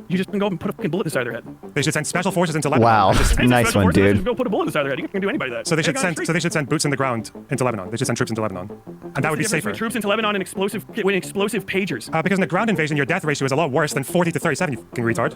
You just can go and put a fucking bullet inside their head. They should send special forces into Lebanon. Wow, nice one, dude. Just go put a bullet inside their head. You can do anybody that. So they should send boots in the ground into Lebanon. They should send troops into Lebanon, and that would be safer. Troops into Lebanon and explosive pagers. Because in the ground invasion, your death ratio is a lot worse than 40 to 37. You fucking retard.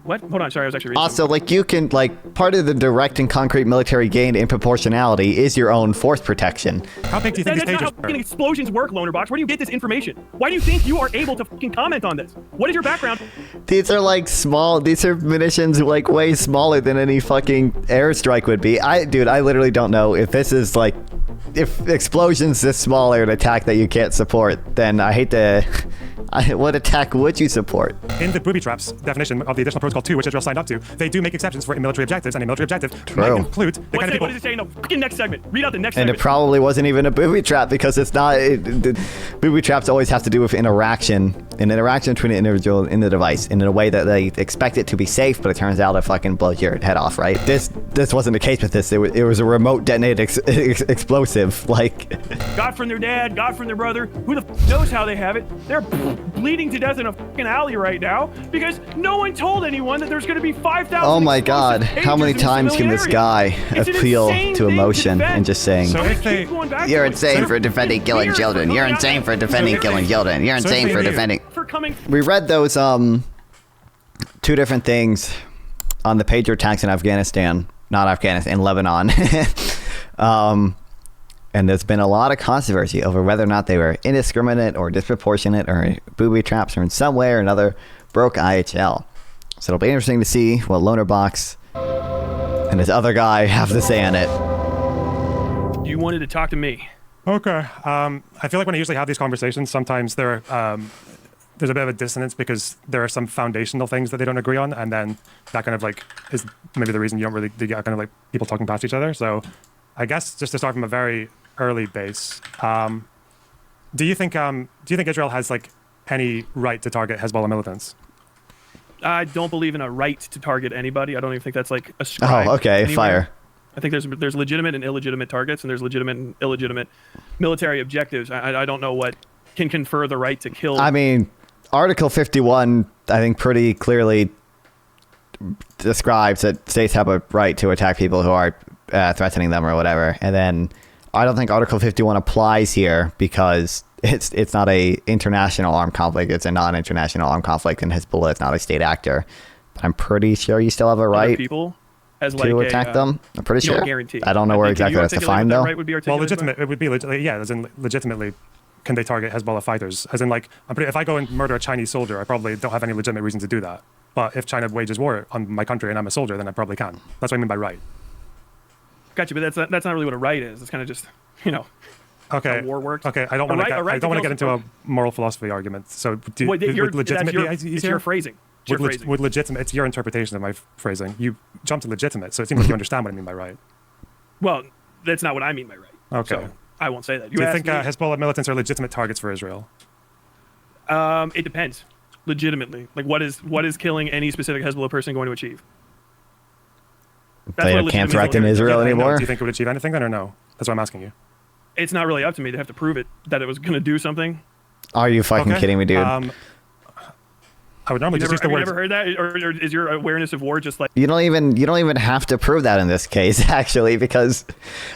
What? Hold on, sorry, I was actually reading. Also, like, you can, like, part of the direct and concrete military gain in proportionality is your own force protection. How big do you think these That's not pagers how fucking explosions work, Lonerbox. Where do you get this information? Why do you think you are able to fucking comment on this? What is your background? These are, like, small, these are munitions, like, way smaller than any fucking airstrike would be. Dude, I literally don't know if this is, like, if explosions this small are an attack that you can't support, then I hate to... what attack would you support? In the booby traps definition of the additional protocol 2, which Israel signed up to, they do make exceptions for military objectives, and a military objective might include the kind of people... What does it say? No, fucking next segment. Read out the next segment. And it probably wasn't even a booby trap because it's not... booby traps always have to do with interaction, an interaction between an individual and the device in a way that they expect it to be safe, but it turns out it fucking blows your head off, right? This wasn't the case with this. It was a remote detonated explosive, like... Got from their dad, got from their brother. Who the f knows how they have it? They're bleeding to death in a fucking alley right now because no one told anyone that there's going to be 5,000. Oh my God! How many times can this guy appeal to emotion and just saying, so if they, "You're insane for defending killing children. You're insane for defending killing children. You're insane for defending." We read those two different things on the pager attacks in Afghanistan, not Afghanistan, in Lebanon. And there's been a lot of controversy over whether or not they were indiscriminate or disproportionate or booby traps or in some way or another broke IHL. So it'll be interesting to see what Lonerbox and this other guy have to say on it. You wanted to talk to me. Okay. I feel like when I usually have these conversations, sometimes there's a bit of a dissonance because there are some foundational things that they don't agree on, and then that kind of like is maybe the reason you don't really get kind of like people talking past each other. So I guess just to start from a very early base, do you think Israel has like any right to target Hezbollah militants? I don't believe in a right to target anybody. I don't even think that's like ascribed. Oh, okay, anywhere. fire. I think there's legitimate and illegitimate targets, and there's legitimate and illegitimate military objectives. I don't know what can confer the right to kill. I mean, Article 51, I think, pretty clearly describes that states have a right to attack people who are threatening them or whatever. And then I don't think Article 51 applies here because it's not a international armed conflict. It's a non-international armed conflict, and Hezbollah is not a state actor. But I'm pretty sure you still have a right people as to attack them. I'm pretty sure. Guarantee. I don't know where exactly that's defined though. Right would be well, legitimate. It would be yeah. As in legitimately, can they target Hezbollah fighters? As in, like, if I go and murder a Chinese soldier, I probably don't have any legitimate reason to do that. But if China wages war on my country and I'm a soldier, then I probably can. That's what I mean by right. Gotcha, but that's not really what a right is. It's kind of just, okay. How war works. Okay, I don't want to get into a moral philosophy argument. So, would legitimate be easier? It's your phrasing. Would legitimate? It's your interpretation of my phrasing. You jumped to legitimate, so it seems like you understand what I mean by right. Well, that's not what I mean by right. Okay. So I won't say that. Do you think Hezbollah militants are legitimate targets for Israel? It depends. Legitimately, like what is killing any specific Hezbollah person going to achieve? They can't threaten Israel anymore. Do you think it would achieve anything then, or no? That's what I'm asking you. It's not really up to me. They have to prove it that it was going to do something. Are you fucking kidding me, dude? I would normally just use the word. Have you ever heard that, or is your awareness of war just like you don't even have to prove that in this case, actually, because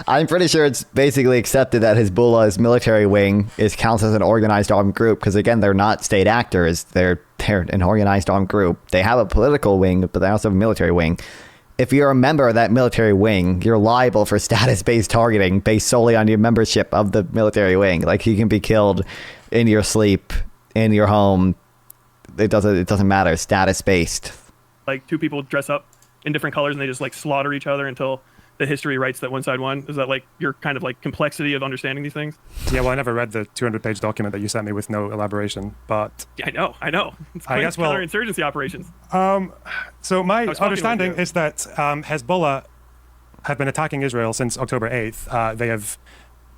I'm pretty sure it's basically accepted that Hezbollah's military wing counts as an organized armed group because again, they're not state actors; they're an organized armed group. They have a political wing, but they also have a military wing. If you're a member of that military wing, you're liable for status-based targeting based solely on your membership of the military wing. Like you can be killed in your sleep, in your home. It doesn't matter. Status based. Like two people dress up in different colors and they just like slaughter each other until the history writes that one side won. Is that like your kind of like complexity of understanding these things? Yeah, well, I never read the 200-page document that you sent me with no elaboration, but yeah, I know. It's I guess counterinsurgency operations. So my understanding is that Hezbollah have been attacking Israel since October 8th. They have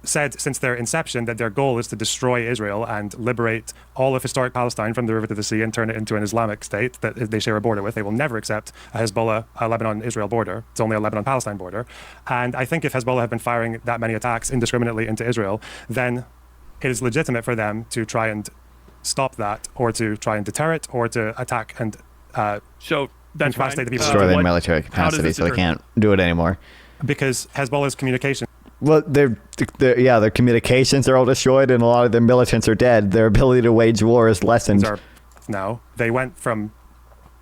said since their inception that their goal is to destroy Israel and liberate all of historic Palestine from the river to the sea and turn it into an Islamic state that they share a border with. They will never accept a Hezbollah, Lebanon-Israel border. It's only a Lebanon-Palestine border. And I think if Hezbollah have been firing that many attacks indiscriminately into Israel, then it is legitimate for them to try and stop that or to try and deter it or to attack and So that's fine. Incapacitate the people. Destroy their military capacity, so they can't do it anymore. Because Hezbollah's communication. Well, their communications are all destroyed, and a lot of their militants are dead. Their ability to wage war is lessened. Now they went from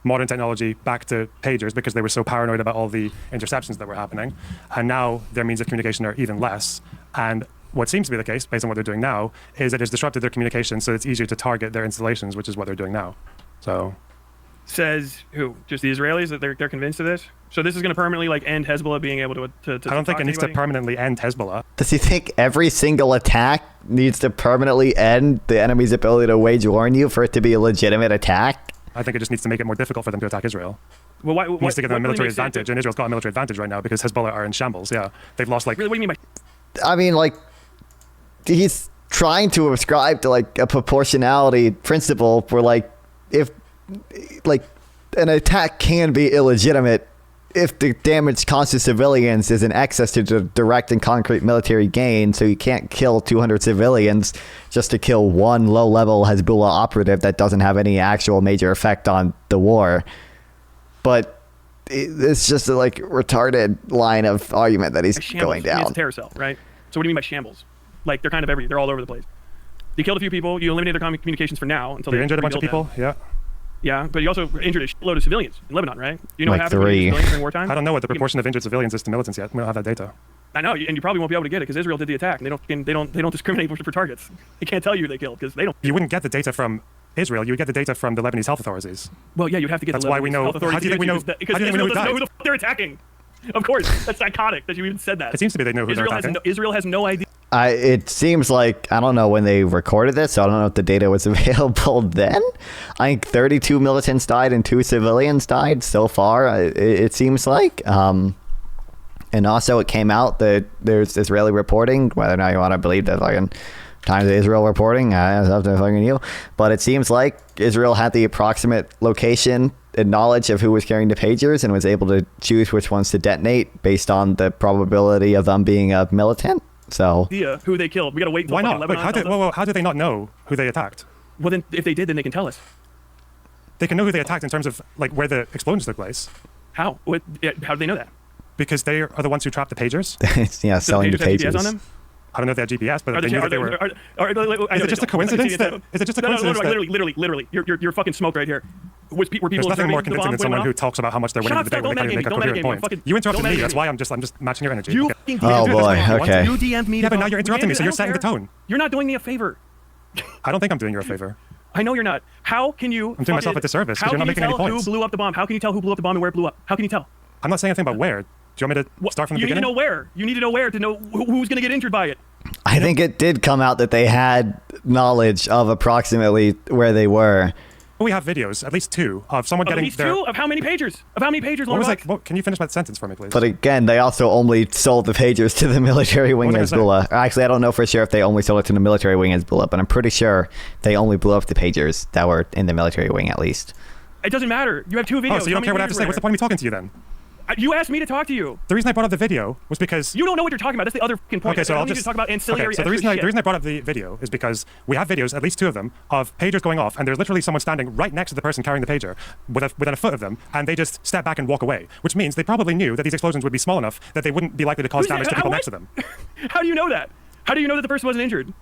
modern technology back to pagers because they were so paranoid about all the interceptions that were happening, and now their means of communication are even less. And what seems to be the case, based on what they're doing now, is that it's disrupted their communication, so it's easier to target their installations, which is what they're doing now. So, says who? Just the Israelis that they're convinced of this? So this is going to permanently like end Hezbollah being able to I don't think it needs to permanently end Hezbollah. Does he think every single attack needs to permanently end the enemy's ability to wage war on you for it to be a legitimate attack? I think it just needs to make it more difficult for them to attack Israel. Well, It needs to give them a military advantage, and Israel's got a military advantage right now because Hezbollah are in shambles. Yeah, they've lost like. Really, what do you mean by? I mean, like, he's trying to ascribe to like a proportionality principle where like if like an attack can be illegitimate if the damage caused to civilians is in excess to the direct and concrete military gain. So you can't kill 200 civilians just to kill one low-level Hezbollah operative that doesn't have any actual major effect on the war. But it's just a like retarded line of argument that he's going down. It's a terror cell, right? So what do you mean by shambles? Like they're kind of they're all over the place. You killed a few people. You eliminated their communications for now until you injured a bunch of people. Yeah. Yeah, but you also injured a shitload of civilians in Lebanon, right? You know like what happened three. to civilians during wartime? I don't know what the proportion of injured civilians is to militants yet. We don't have that data. I know, and you probably won't be able to get it because Israel did the attack, and they don't discriminate for targets. They can't tell you who they killed because they don't. You wouldn't get the data from Israel. You would get the data from the Lebanese health authorities. Well, yeah, you'd have to get. That's the why we know. Health How do you think we know? Because Israel doesn't know who the fuck they're attacking. Of course, that's psychotic that you even said that. It seems to be they know who they're attacking. Israel has no idea. It seems like, I don't know when they recorded this, so I don't know if the data was available then. I think 32 militants died and 2 civilians died so far, it seems like. And also it came out that there's Israeli reporting, whether or not you want to believe the fucking Times of Israel reporting, it's up to fucking you. But it seems like Israel had the approximate location and knowledge of who was carrying the pagers and was able to choose which ones to detonate based on the probability of them being a militant. So who they killed. We gotta wait. Why not? Wait, how do they not know who they attacked? Well, then if they did, then they can tell us. They can know who they attacked in terms of like where the explosions took place. How? How do they know that? Because they are the ones who trapped the pagers. Yeah, selling the pagers. GPS on them? I don't know if they had GPS, but they knew that they were. Is it just a coincidence? Is it just a coincidence? No, literally. You're fucking smoked right here. Were people There's nothing more convincing than someone who talks about how much they're winning the debate when they can't make a coherent point. You interrupted me. That's why I'm just matching your energy. Oh boy. Okay. You DM'd me. Yeah, but now you're interrupting me, so you're setting the tone. You're not doing me a favor. I don't think I'm doing you a favor. I know you're not. How can you? I'm doing myself a disservice because you're not making any points. How can you tell who blew up the bomb? How can you tell who blew up the bomb and where it blew up? How can you tell? I'm not saying anything about where. Do you want me to start from the beginning? You need to know where. You need to know where to know who's going to get injured by it. I think it did come out that they had knowledge of approximately where they were. We have videos, at least 2, of someone getting their... At least 2? Of how many pagers? Of how many pagers? What was like? Can you finish that sentence for me, please? But again, they also only sold the pagers to the military wing Hezbollah. Actually, I don't know for sure if they only sold it to the military wing Hezbollah, but I'm pretty sure they only blew up the pagers that were in the military wing, at least. It doesn't matter. You have 2 videos. Oh, so you don't care what I have to say? What's the point of me talking to you then? You asked me to talk to you. The reason I brought up the video was because... You don't know what you're talking about. That's the other fucking point. Okay, so I'll just... talk about ancillary so the reason I brought up the video is because we have videos, at least 2 of them, of pagers going off, and there's literally someone standing right next to the person carrying the pager within a foot of them, and they just step back and walk away, which means they probably knew that these explosions would be small enough that they wouldn't be likely to cause damage to people next to them. How do you know that? How do you know that the person wasn't injured?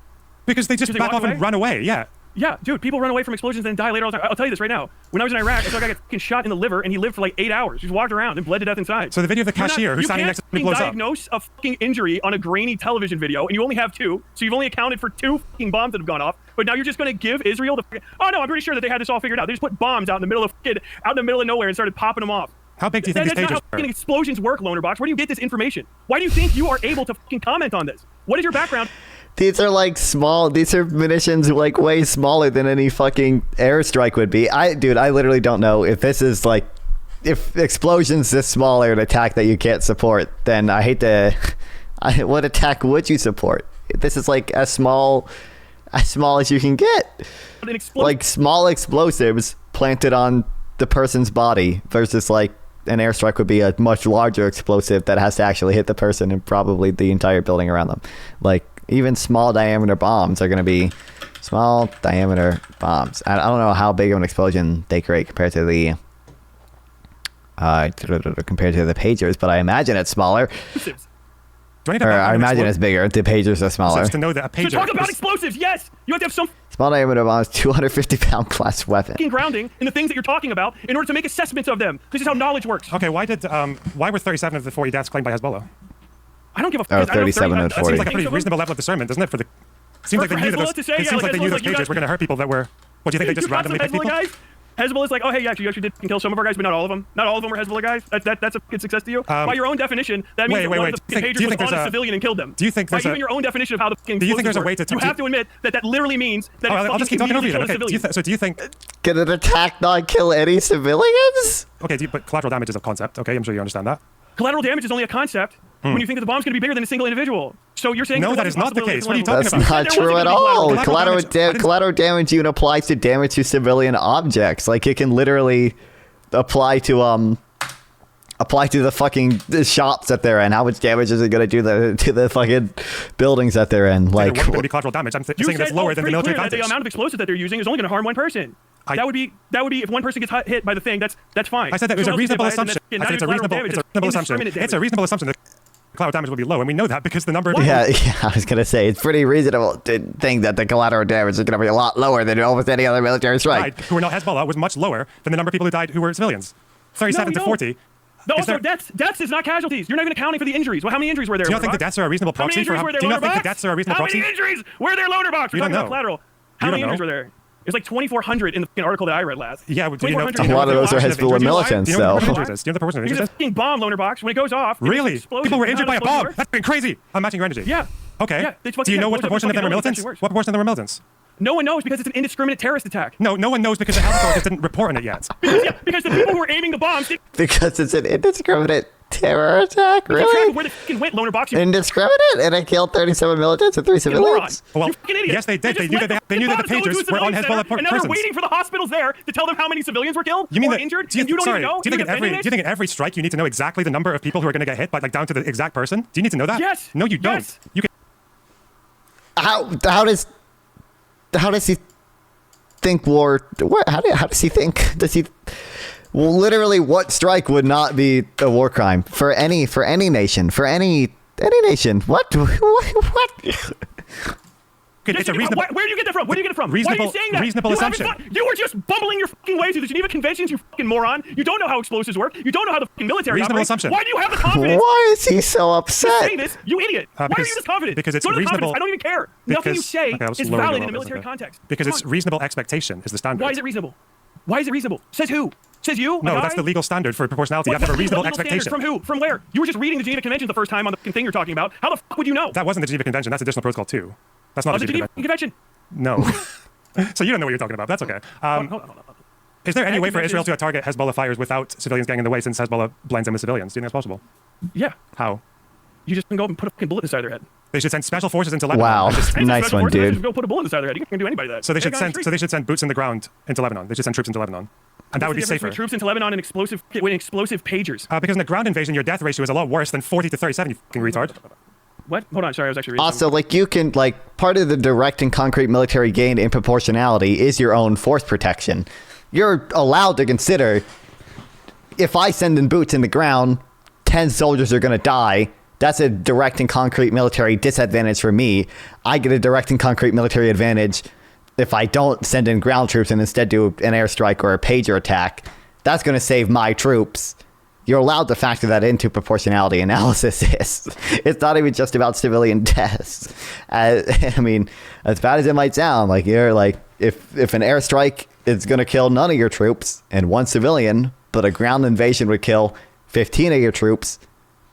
Because they just back off and run away, yeah. Yeah, dude, people run away from explosions and die later all the time. I'll tell you this right now. When I was in Iraq, I saw a guy get fucking shot in the liver, and he lived for like 8 hours. He just walked around and bled to death inside. So the video of the cashier who's standing next to me blows up. You can't diagnose a fucking injury on a grainy television video, and you only have 2, so you've only accounted for 2 fucking bombs that have gone off. But now you're just going to give Israel the... Oh no, I'm pretty sure that they had this all figured out. They just put bombs out in the middle of nowhere and started popping them off. How big do you think these pagers are? That's not how fucking explosions work, Lonerbox. Where do you get this information? Why do you think you are able to fucking comment on this? What is your background? These are like small. These are munitions like way smaller than any fucking airstrike would be. I literally don't know if this is like, if explosions this small are an attack that you can't support. Then I hate to. What attack would you support? This is like as small as you can get. Like small explosives planted on the person's body versus like an airstrike would be a much larger explosive that has to actually hit the person and probably the entire building around them. Like. Even small diameter bombs are going to be small diameter bombs. I don't know how big of an explosion they create compared to the compared to the pagers, but I imagine it's smaller. I imagine it's bigger. The pagers are smaller. Just to know that a pager. So talk about explosives. Yes, you have to have some small diameter bombs, 250-pound class weapon. Grounding in the things that you're talking about in order to make assessments of them. This is how knowledge works. Okay, why were 37 of the 40 deaths claimed by Hezbollah? I don't give a fuck. 37 of 40. That seems like a pretty reasonable level of discernment, doesn't it? It seems like they knew that those pagers were going to hurt people that were. What do you think they just randomly picked people? Guys? Hezbollah's like, oh hey, yeah, you actually did kill some of our guys, but not all of them. Not all of them were Hezbollah guys. That's a good success to you. By your own definition, that means that one of the pagers was on a civilian and killed them. Do you think there's even your own definition of how the do you think there's a way to? You have to admit that literally means that. I'll just keep talking over you. Okay. Do you think? Can an attack not kill any civilians? Okay, but collateral damage is a concept. Okay, I'm sure you understand that. Collateral damage is only a concept when you think that the bomb's going to be bigger than a single individual. So you're saying no, that is not the case. What are you talking about? That's not true at all. Collateral damage even applies to damage to civilian objects. Like it can literally apply to the fucking shops that they're in. How much damage is it going to do to the fucking buildings that they're in? Like, it would be collateral damage. I'm saying that's lower than the military advantage. The amount of explosives that they're using is only going to harm one person. That would be if one person gets hit by the thing. That's fine. I said that it was a reasonable assumption. I said it's a reasonable assumption. It's a reasonable assumption that collateral damage will be low, and we know that because the number of yeah, I was gonna say it's pretty reasonable to think that the collateral damage is gonna be a lot lower than almost any other military strike. Who were not Hezbollah was much lower than the number of people who died who were civilians. 37 to 40. Also, deaths is not casualties. You're not even accounting for the injuries. Well, how many injuries were there? Do you not think the deaths are a reasonable proxy for? Do you not think the deaths are a reasonable proxy? How many injuries were there? Lonerbox. We're talking about collateral. How many injuries were there? It was like 2,400 in the article that I read last. Yeah, a lot of those are Hezbollah militants, though. Do you know the proportion of injuries? It's a fucking bomb, Lonerbox. When it goes off, really? People were injured by a bomb. That's been crazy. I'm matching your energy. Yeah. Okay. Yeah, do you know what proportion of them are militants? What proportion of them are militants? No one knows because it's an indiscriminate terrorist attack. No one knows because the health authorities didn't report on it yet. Because the people who were aiming the bombs. Because it's an indiscriminate terror attack, really? Where the fucking went, Lonerbox. Indiscriminate, and it killed 37 militants and 3 civilians. Well, yes, they did. They knew that the pagers were on Hezbollah persons. And now they're waiting for the hospitals there to tell them how many civilians were killed or injured. Do you think at every strike you need to know exactly the number of people who are going to get hit, like down to the exact person? Do you need to know that? Yes. No, you don't. Yes. You can. How does he think war? How does he think? Does he? Well, literally, what strike would not be a war crime for any nation? For any nation? What? It's a reasonable. Where do you get that from? Where do you get it from? Reasonable, Why are you saying that? Reasonable assumption. You were just bumbling your fucking way through the Geneva Conventions, you fucking moron. You don't know how explosives work. You don't know how the fucking military reasonable operates. assumption. Why do you have the confidence? Why is he so upset? Just say this, you idiot. Why are you this confident? Because it's reasonable. I don't even care. Nothing you say is valid in a military context. Because it's reasonable expectation is the standard. Why is it reasonable? Why is it reasonable? Says who? Says you? No, that's the legal standard for proportionality. You have to have a reasonable expectation. From who? From where? You were just reading the Geneva Convention the first time on the thing you're talking about. How the fuck would you know? That wasn't the Geneva Convention. That's additional protocol 2. That's not the Geneva Convention. No. So you don't know what you're talking about. That's okay. Hold on. Is there any way for Israel to target Hezbollah fires without civilians getting in the way since Hezbollah blends in with civilians? Do you think that's possible? Yeah. How? You just can go and put a fucking bullet inside their head. They should send special forces into Lebanon. Wow, nice one, dude. Go put a bullet inside their head. You can do anybody that. So they should send boots in the ground into Lebanon. They should send troops into Lebanon, and that would be safer. Troops into Lebanon and explosive pagers. Because in the ground invasion, your death ratio is a lot worse than 40 to 37. You fucking retard. What? Hold on, sorry, I was actually reading. Also, you can part of the direct and concrete military gain in proportionality is your own force protection. You're allowed to consider if I send in boots in the ground, 10 soldiers are going to die. That's a direct and concrete military disadvantage for me. I get a direct and concrete military advantage if I don't send in ground troops and instead do an airstrike or a pager attack. That's going to save my troops. You're allowed to factor that into proportionality analysis. It's not even just about civilian deaths. I mean, as bad as it might sound, if an airstrike is going to kill none of your troops and 1 civilian, but a ground invasion would kill 15 of your troops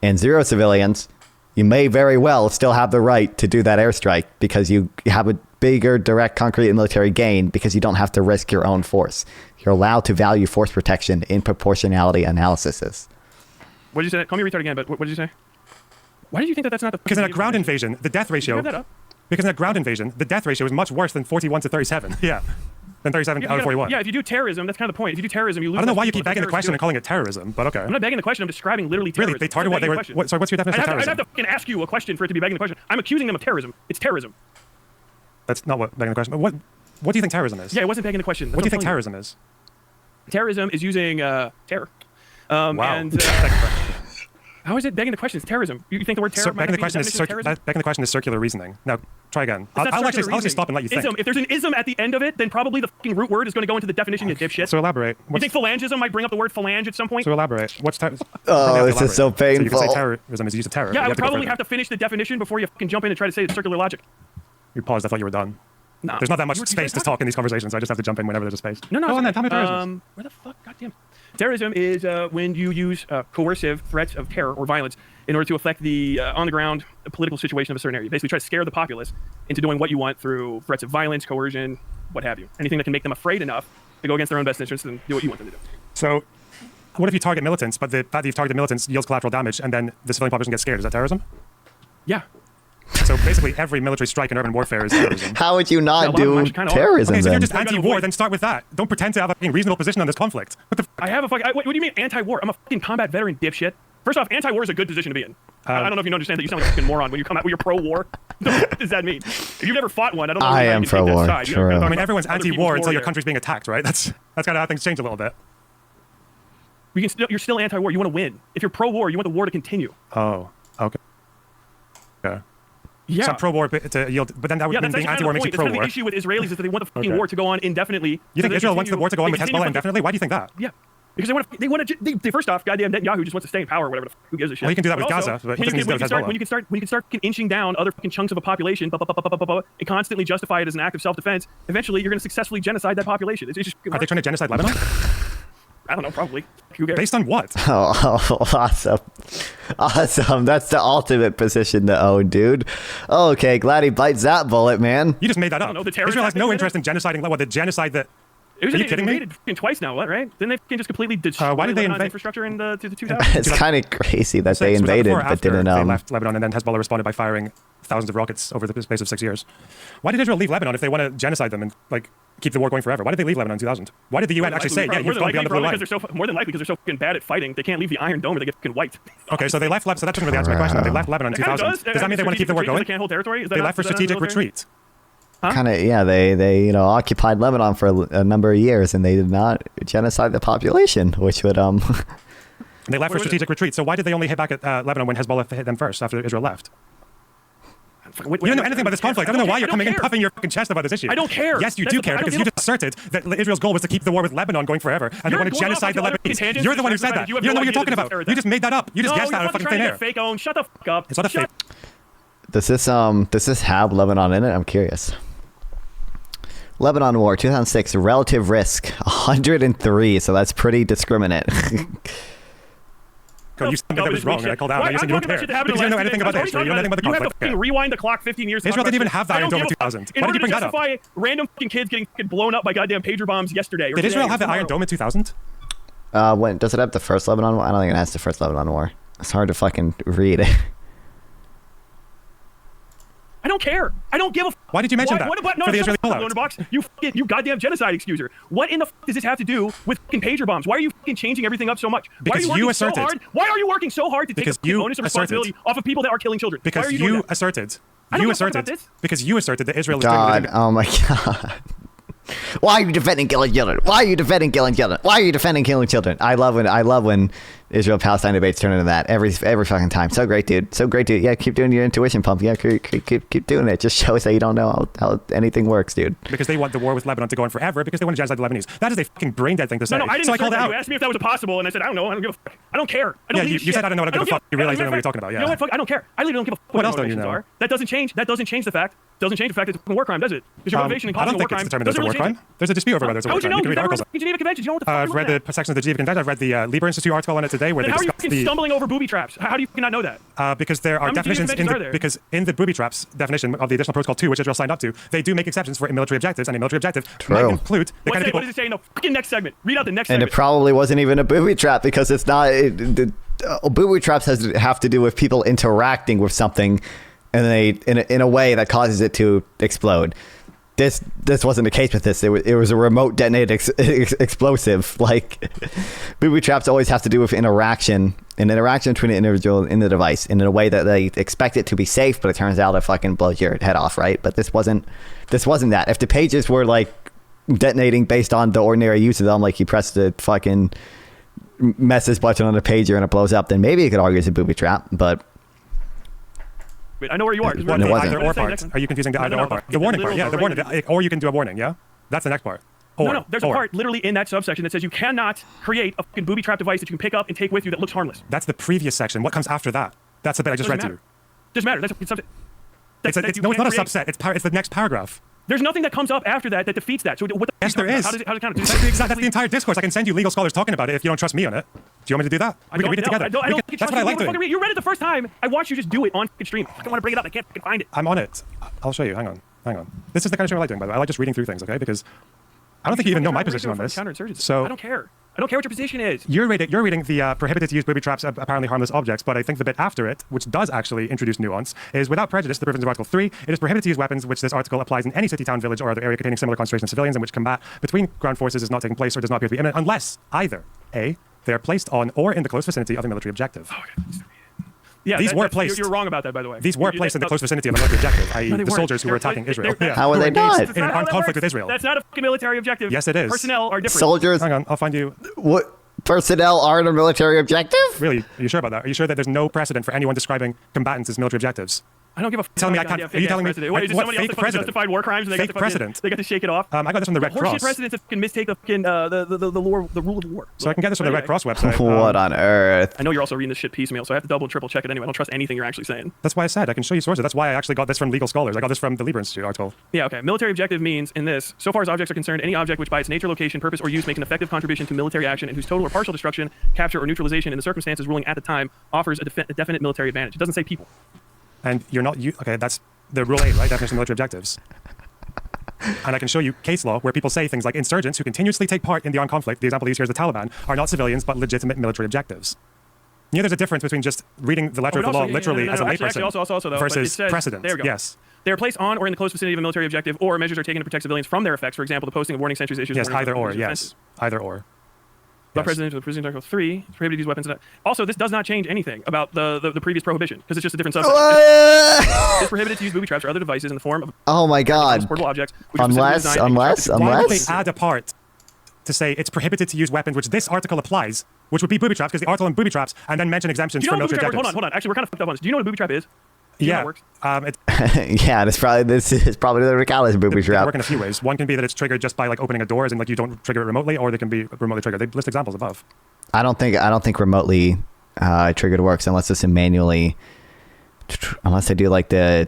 and 0 civilians, you may very well still have the right to do that airstrike because you have a bigger direct concrete and military gain because you don't have to risk your own force. You're allowed to value force protection in proportionality analyses. What did you say? Call me retard again, but what did you say? Why did you think that's not the... Because in a ground invasion, the death ratio... Can you grab that up? Because in a ground invasion, the death ratio is much worse than 41 to 37. Yeah. Than 37 out of 41. Yeah, if you do terrorism, that's kind of the point. If you do terrorism, you lose... I don't know why you keep begging the question and calling it terrorism, but okay. I'm not begging the question, I'm describing literally terrorism. Really? They targeted what they were... Sorry, what's your definition of terrorism? I'd have to fucking ask you a question for it to be begging the question. I'm accusing them of terrorism. It's terrorism. That's not what begging the question... What do you think terrorism is? Yeah, it wasn't begging the question. What do you think terrorism is? Terrorism is using terror. Wow. And how is it begging the question? It's terrorism. You think the word terror? So begging the question is circular reasoning. Now try again. I'll actually just stop and let you think. Ism. If there's an ism at the end of it, then probably the fucking root word is going to go into the definition. You dipshit. So elaborate. You think phalangism might bring up the word phalange at some point? So elaborate. What's Oh, this is so painful. So you can say terrorism is use of terror. Yeah, I would probably have to finish the definition before you fucking jump in and try to say it's circular logic. You paused. I thought you were done. No. There's not that much space to talk in these conversations. So I just have to jump in whenever there's a space. No. Go on then. Tell me terrorism. Where the fuck? Goddamn. Terrorism is when you use coercive threats of terror or violence in order to affect the on-the-ground political situation of a certain area. You basically try to scare the populace into doing what you want through threats of violence, coercion, what have you. Anything that can make them afraid enough to go against their own best interests and do what you want them to do. So what if you target militants, but the fact that you've targeted militants yields collateral damage, and then the civilian population gets scared? Is that terrorism? Yeah. So basically, every military strike in urban warfare is terrorism. How would you not do terrorism? Okay, so then? you're just anti-war. Then start with that. Don't pretend to have a reasonable position on this conflict. What the? I have a fucking. What do you mean anti-war? I'm a fucking combat veteran, dipshit. First off, anti-war is a good position to be in. I don't know if you understand that. You sound like a fucking moron when you come out when you're pro-war. What does that mean? If you've never fought one, I don't know. I am pro-war. True. I mean, everyone's anti-war until your country's being attacked, right? That's kind of how things change a little bit. You're still anti-war. You want to win. If you're pro-war, you want the war to continue. Oh, okay. Yeah. Yeah. So pro-war to yield, but then that would mean being anti-war makes you pro-war. That's kind of the issue with Israelis is that they want the fucking war to go on indefinitely. You think Israel wants the war to go on with Hezbollah indefinitely? Why do you think that? Yeah. Because they want to first off, goddamn Netanyahu just wants to stay in power or whatever the fuck. Who gives a shit? Well, he can do that with Gaza, but he doesn't need to do that with Hezbollah. When you can start inching down other fucking chunks of a population, and constantly justify it as an act of self-defense, eventually you're going to successfully genocide that population. It's just, are they trying to genocide Lebanon? I don't know, probably. Who cares? Based on what? Oh, awesome. That's the ultimate position to own, dude. Okay, glad he bites that bullet, man. You just made that up. Israel has no interest in genociding Lebanon. The genocide that... Are you kidding me? Twice now, what, right? Didn't they just completely destroy why did they invade infrastructure in the 2000s? It's kind of crazy that they invaded, but didn't... They left Lebanon, and then Hezbollah responded by firing thousands of rockets over the space of 6 years. Why did Israel leave Lebanon if they want to genocide them and keep the war going forever? Why did they leave Lebanon in 2000? Why did the UN actually say, yeah, you've gone beyond the blue line? More than likely because they're so fucking bad at fighting, they can't leave the Iron Dome or they get fucking wiped. Okay, so they left, so that doesn't really answer my question. They left Lebanon in 2000. Does that mean they want to keep the war going? They can't hold territory? They left for strategic retreat. Kind of, yeah. They occupied Lebanon for a number of years, and they did not genocide the population, which would They left for strategic retreat. So why did they only hit back at Lebanon when Hezbollah hit them first after Israel left? You don't know anything about this conflict. I don't know why you're coming in puffing your fucking chest about this issue. I don't care. Yes, you do care because you just asserted that Israel's goal was to keep the war with Lebanon going forever, and they want to genocide the Lebanese. You're the one who said that. You don't know what you're talking about. You just made that up. You just guessed out of fucking thin air. Fake own. Shut the fuck up. It's not a fake. Does this have Lebanon in it? I'm curious. Lebanon War 2006 relative risk 103, so that's pretty discriminate. You said that was wrong, and I called out. You're saying you don't care because you don't know anything about the history. You don't know anything about the conflict. You have to rewind the clock 15 years. Israel didn't even have the Iron Dome in 2000. Why did you bring that up? Justify random fucking kids getting blown up by goddamn pager bombs yesterday. Did Israel have the Iron Dome in 2000? When does it have the first Lebanon War? I don't think it has the first Lebanon War. It's hard to fucking read. I don't care. I don't give a. Why did you mention that? For the Israeli pullout? Lonerbox, you goddamn genocide excuser. What in the fuck does this have to do with fucking pager bombs? Why are you fucking changing everything up so much? Because you asserted. Why are you working so hard to take the onus of responsibility off of people that are killing children? Because you asserted. Because you asserted that Israel is doing it. Oh my god. Why are you defending killing children? Why are you defending killing children? Why are you defending killing children? I love when Israel-Palestine debates turn into that every fucking time. So great, dude. So great, dude. Yeah, keep doing your intuition pump. Yeah, keep doing it. Just shows that you don't know how anything works, dude. Because they want the war with Lebanon to go on forever because they want to genocide the Lebanese. That is a fucking brain dead thing to say. No, I didn't. So I called it out. You asked me if that was possible, and I said I don't know. I don't give a fuck. I don't care. I don't you said I don't know what I give a fuck. You realize you know what you're talking about. Yeah. You know what? Fuck. I don't care. I literally don't give a fuck. What else don't you know? That doesn't change the fact. Doesn't change the fact that it's a war crime, does it? Because your motivation in causing a war crime. I don't think it's determined as a war crime. There's a dispute over whether it's a war crime. You can read articles. Geneva Convention. You know what the fuck? I've read the sections of the Geneva Convention. I've read the Lieber Institute article on it today where they discuss how are you stumbling over booby traps? How do you not know that? Because there are definitions because in the booby traps definition of the additional protocol 2, which Israel signed up to, they do make exceptions for military objectives, and a military objective might include the kind of people. What does it say in the fucking next segment? Read out the next segment. And it probably wasn't even a booby trap because it's not. Booby traps have to do with people interacting with something, and in a way that causes it to explode. This wasn't the case with this. It was a remote detonated explosive. Like booby traps always have to do with an interaction between an individual and the device in a way that they expect it to be safe, but it turns out it fucking blows your head off, right? But this wasn't that. If the pages were like detonating based on the ordinary use of them, like you press the fucking mess this button on a pager and it blows up, then maybe you could argue it's a booby trap. But wait, I know where you are. The either or part. Are you confusing the either or part? The warning part, yeah, the warning. Or you can do a warning, yeah? That's the next part. No, there's a part literally in that subsection that says you cannot create a fucking booby trap device that you can pick up and take with you that looks harmless. That's the previous section. What comes after that? That's the bit I just read to you. Doesn't matter. That's a subset. No, it's not a subset. It's the next paragraph. There's nothing that comes up after that that defeats that. So what the yes, there is. How does it count? That's the entire discourse. I can send you legal scholars talking about it if you don't trust me on it. Do you want me to do that? We can read it together. That's what I like doing. You read it the first time. I watched you just do it on stream. I don't want to bring it up. I can't find it. I'm on it. I'll show you. Hang on. This is the kind of stream I like doing, by the way. I like just reading through things, okay? Because I don't think you even know my position on this. So I don't care. I don't care what your position is. You're reading the prohibited to use booby traps apparently harmless objects, but I think the bit after it, which does actually introduce nuance, is without prejudice, the provisions of Article 3, it is prohibited to use weapons which this article applies in any city, town, village, or other area containing similar concentration of civilians in which combat between ground forces is not taking place or does not appear to be imminent, unless either A, they are placed on or in the close vicinity of a military objective. Okay. Yeah, these were placed. You're wrong about that, by the way. These were placed in the close vicinity of a military objective, i.e., the soldiers who were attacking Israel. How were they not? In an armed conflict with Israel. That's not a fucking military objective. Yes, it is. Personnel are different. Soldiers. Hang on, I'll find you. What? Personnel aren't a military objective? Really? Are you sure about that? Are you sure that there's no precedent for anyone describing combatants as military objectives? I don't give a fuck. Tell me I can't. Are you telling me what fake precedent? Justified war crimes and fake precedent. They got to shake it off. I got this from the Red Cross. Horseshit precedents that can mistake the fucking the rule of war. So I can get this from the Red Cross website. What on earth? I know you're also reading this shit piecemeal, so I have to double and triple check it anyway. I don't trust anything you're actually saying. That's why I said I can show you sources. That's why I actually got this from legal scholars. I got this from the Lieber Institute article. Yeah, okay. Military objective means in this, so far as objects are concerned, any object which by its nature, location, purpose, or use makes an effective contribution to military action and whose total or partial destruction, capture, or neutralization in the circumstances ruling at the time offers a definite military advantage. It doesn't say people. And you're not okay. That's the Rule 8, right? Definition of military objectives. And I can show you case law where people say things like insurgents who continuously take part in the armed conflict, the example used here is the Taliban, are not civilians but legitimate military objectives. You know, there's a difference between just reading the letter of the law literally as a layperson versus precedent. There we go. Yes. They are placed on or in the close vicinity of a military objective, or measures are taken to protect civilians from their effects. For example, the posting of warning sentries issues. Yes, either or. Yes, either or. But President of Article 3 is prohibited to use weapons. Also, this does not change anything about the previous prohibition because it's just a different subsection. It's prohibited to use booby traps or other devices in the form of portable objects. Unless why would they add a part to say it's prohibited to use weapons which this article applies, which would be booby traps because the article on booby traps, and then mention exemptions for military objectives? Hold on. Actually, we're kind of fucked up on this. Do you know what a booby trap is? Yeah. Yeah, this is probably the regardless booby trap. They work in a few ways. One can be that it's triggered just by like opening a door, as in like you don't trigger it remotely, or they can be remotely triggered. They list examples above. I don't think remotely triggered works unless it's unless they do like the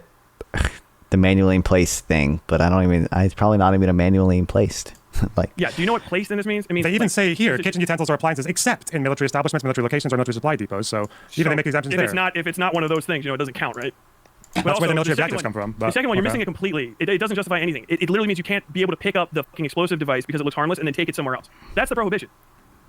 manually in place thing. But it's probably not even a manually in placed. Do you know what placed in this means? It means they even say here kitchen utensils or appliances except in military establishments, military locations, or military supply depots. So even they make exemptions there. If it's not one of those things, it doesn't count, right? That's where the military objectives come from. The second one, you're missing it completely. It doesn't justify anything. It literally means you can't be able to pick up the fucking explosive device because it looks harmless and then take it somewhere else. That's the prohibition.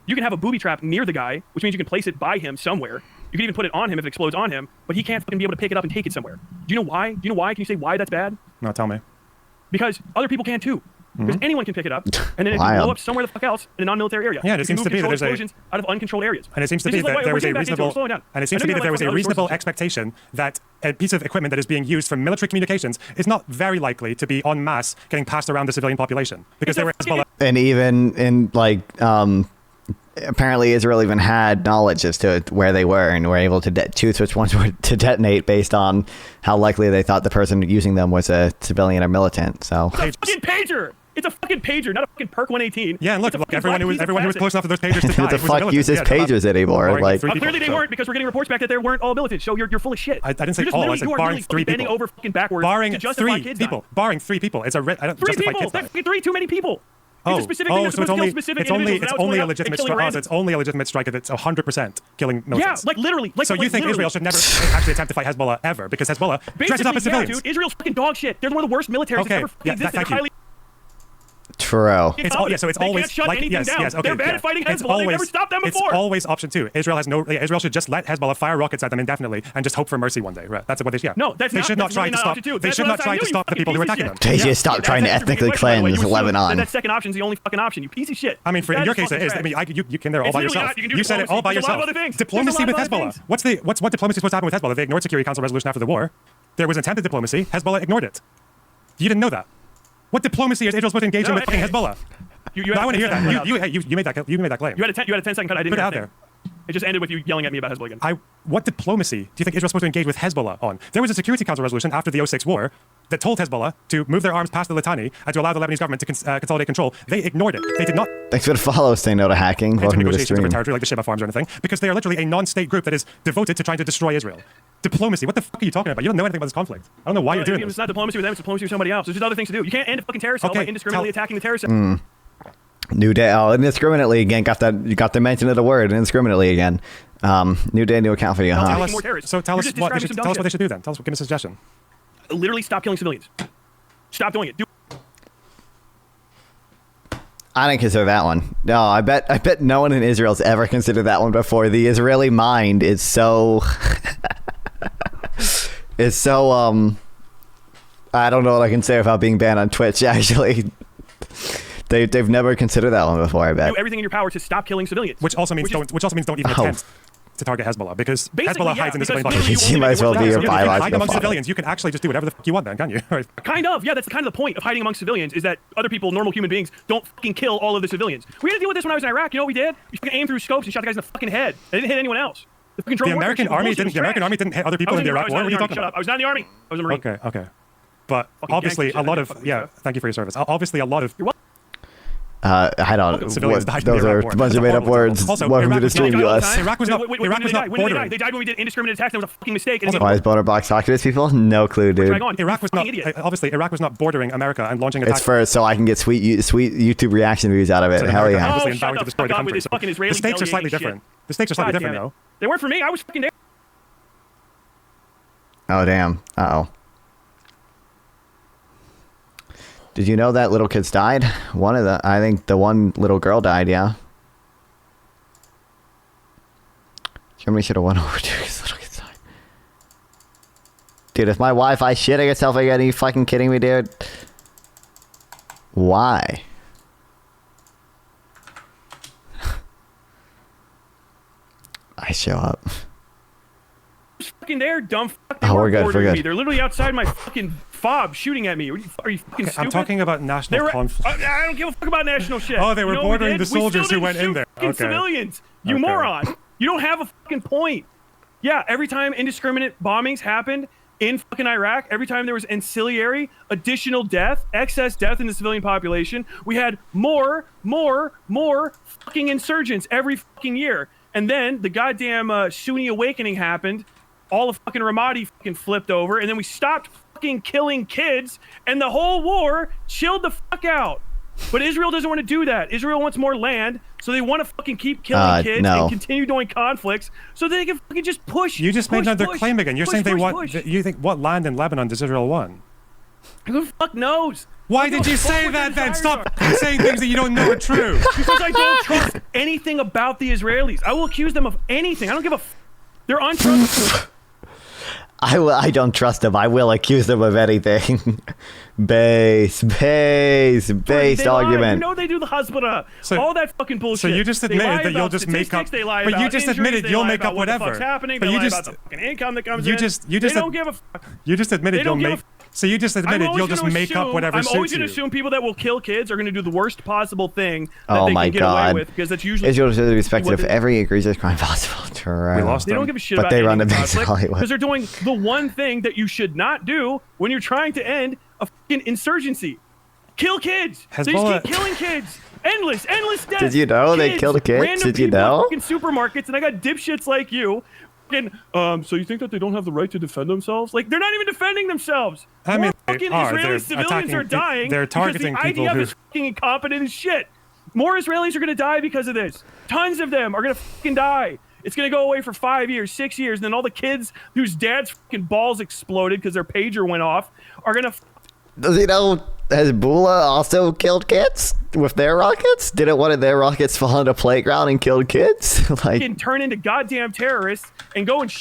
You can have a booby trap near the guy, which means you can place it by him somewhere. You can even put it on him if it explodes on him, but he can't fucking be able to pick it up and take it somewhere. Do you know why? Can you say why that's bad? No, tell me. Because other people can too. Because anyone can pick it up, and then it can blow up somewhere the fuck else in a non-military area. Yeah, it seems to be that there's explosions out of uncontrolled areas. And it seems to be that there was a reasonable that a piece of equipment that is being used for military communications is not very likely to be en masse getting passed around the civilian population because there were Hezbollah. And even in apparently Israel even had knowledge as to where they were and were able to choose which ones were to detonate based on how likely they thought the person using them was a civilian or militant. So it's a fucking pager. It's a fucking pager, not a fucking Perk 118. Yeah, and look, everyone who was close enough to those pagers to die. Who the fuck uses pagers anymore? Clearly they weren't because we're getting reports back that they weren't all militants. So you're full of shit. I didn't say all. I said barring 3 people. Over fucking backwards. Barring 3 people. Barring 3 people. It's a I don't justify kids dying. 3 too many people. So it's only a legitimate strike. It's only a legitimate strike if it's 100% killing militants. Yeah, literally. So you think Israel should never actually attempt to fight Hezbollah ever because Hezbollah dresses up as civilians? Dude, Israel's fucking dog shit. They're one of the worst militaries that's ever fucking existed. Thank you. True. So it's always like yes. Okay, they're bad at fighting Hezbollah. They've never stopped them before. It's always option 2. Israel should just let Hezbollah fire rockets at them indefinitely and just hope for mercy one day. Right? That's what they should. No, they should not try to stop. They should not try to stop the people who are attacking them. They should stop trying to ethnically cleanse Lebanon. That second option is the only fucking option. You piece of shit. I mean, in your case, it is. I mean, you can there all by yourself. You said it all by yourself. Diplomacy with Hezbollah. What's diplomacy supposed to happen with Hezbollah? They ignored Security Council resolution after the war. There was attempted diplomacy. Hezbollah ignored it. You didn't know that. What diplomacy is Israel supposed to engage in with fucking Hezbollah? You No, I want to hear that. You made that claim. You had a 10-second cut. I didn't Put it hear a out thing. there. It just ended with you yelling at me about Hezbollah again. What diplomacy do you think Israel's supposed to engage with Hezbollah on? There was a Security Council resolution after the 06 war that told Hezbollah to move their arms past the Litani and to allow the Lebanese government to consolidate control. They ignored it. They did not. Thanks for the follow. Say no to hacking. Welcome to the negotiations over stream. territory like the Sheba Farms or anything, because they are literally a non-state group that is devoted to trying to destroy Israel. Diplomacy. What the fuck are you talking about? You don't know anything about this conflict. I don't know why you're doing this. It's not diplomacy with them. It's diplomacy with somebody else. There's just other things to do. You can't end a fucking terror cell by indiscriminately attacking the terror cell. New day. Oh, indiscriminately again. Got that? You got the mention of the word indiscriminately again. New day, new account for you. Tell Huh? us Tell us what they should do then. Give us a suggestion. Literally stop killing civilians. Stop doing it. I didn't consider that one. No, I bet no one in Israel's ever considered that one before. The Israeli mind is so I don't know what I can say without being banned on Twitch, actually. They've never considered that one before, I bet. Do everything in your power to stop killing civilians. Which also means don't even attempt to target Hezbollah, because Basically, Hezbollah hides in the civilian because population. You might as well do your If you hide biological among father. civilians, you can actually just do whatever the fuck you want then, can you? Kind of, yeah, that's kind of the point of hiding among civilians, is that other people, normal human beings, don't fucking kill all of the civilians. We had to deal with this when I was in Iraq. You know what we did? We fucking aimed through scopes and shot the guys in the fucking head. They didn't hit anyone else. The American army didn't hit other people in the Iraq war. What are you talking about? I was not in the army. I was a Marine. Okay. But obviously a lot of thank you for your service. Obviously a lot of I don't. Civilians died in the Those are Iraq war. a bunch of made up words. Also, Welcome to Iraq the was stream, not- US. Iraq was not bordering. They died when we did indiscriminate attacks. That was a fucking mistake. And Why is Lonerbox talking to these people? No clue, dude. Iraq was not obviously Iraq was not bordering America and launching attacks. It's for so I can get sweet YouTube reaction views out of it. So Hell America yeah. obviously Oh, empowered shut to destroy the the fuck up with country. this fucking Israeli The stakes are slightly retaliating different. The stakes are slightly God different, damn it. though. They weren't for me. I was fucking there. Oh damn. Uh-oh. Did you know that little kids died? I think the one little girl died, yeah. Germany should have won over to his little kids died. Dude, is my Wi-Fi shitting itself again? Are you fucking kidding me, dude? Why? I show up. Fucking there, dumb fuck. Oh, we're good, we're good. Me. They're literally outside my fucking fob shooting at me. Are you fucking stupid? I'm talking about national conflict. I don't give a fuck about national shit. Oh, they were You know what we bordering did? the soldiers who went in there. Fucking Okay. civilians. You Okay. moron. You don't have a fucking point. Yeah, every time indiscriminate bombings happened in fucking Iraq, every time there was ancillary, additional death, excess death in the civilian population, we had more fucking insurgents every fucking year. And then the goddamn Sunni awakening happened. All of fucking Ramadi fucking flipped over, and then we stopped fucking killing kids, and the whole war chilled the fuck out. But Israel doesn't want to do that. Israel wants more land, so they want to fucking keep killing kids and continue doing conflicts, so they can fucking just push. You just made another push, claim again. You're push, saying they push, want. push. You think what land in Lebanon does Israel want? Who the fuck knows? Why did you say that then? Stop saying things that you don't know are true. Because I don't trust anything about the Israelis. I will accuse them of anything. I don't give a. They're untrustworthy. I don't trust them. I will accuse them of anything. Based argument. You know they do the Hezbollah. All that fucking bullshit. So you just admitted that you'll just make up. But you just admitted you'll make up whatever. What's happening? They lie about the fucking income that comes in. They don't give a fuck. You just admitted you'll make. So you just admitted you'll just make up whatever suits you. I'm always going to assume people that will kill kids are going to do the worst possible thing that Oh they my can get God. away with, because that's usually Israel should be respected of every egregious crime possible. We lost They them. don't give a shit But about they run ending the base conflict, Hollywood. because they're doing the one thing that you should not do when you're trying to end a fucking insurgency. Kill kids. They Hezbollah- just keep killing kids. Endless deaths. Did you know they killed kids? Random Did you people at know? fucking supermarkets, and I got dipshits like you. Fucking, so you think that they don't have the right to defend themselves? Like, they're not even defending themselves. I mean, More they fucking are. Israeli They're civilians attacking are dying. they're targeting because the people IDF who- is fucking incompetent as shit. More Israelis are gonna die because of this. Tons of them are gonna fucking die. It's gonna go away for 5 years, 6 years, and then all the kids whose dad's fucking balls exploded because their pager went off are gonna. Does he know Hezbollah also killed kids with their rockets? Didn't one of their rockets fall on a playground and killed kids? Like, fucking turn into goddamn terrorists and go and.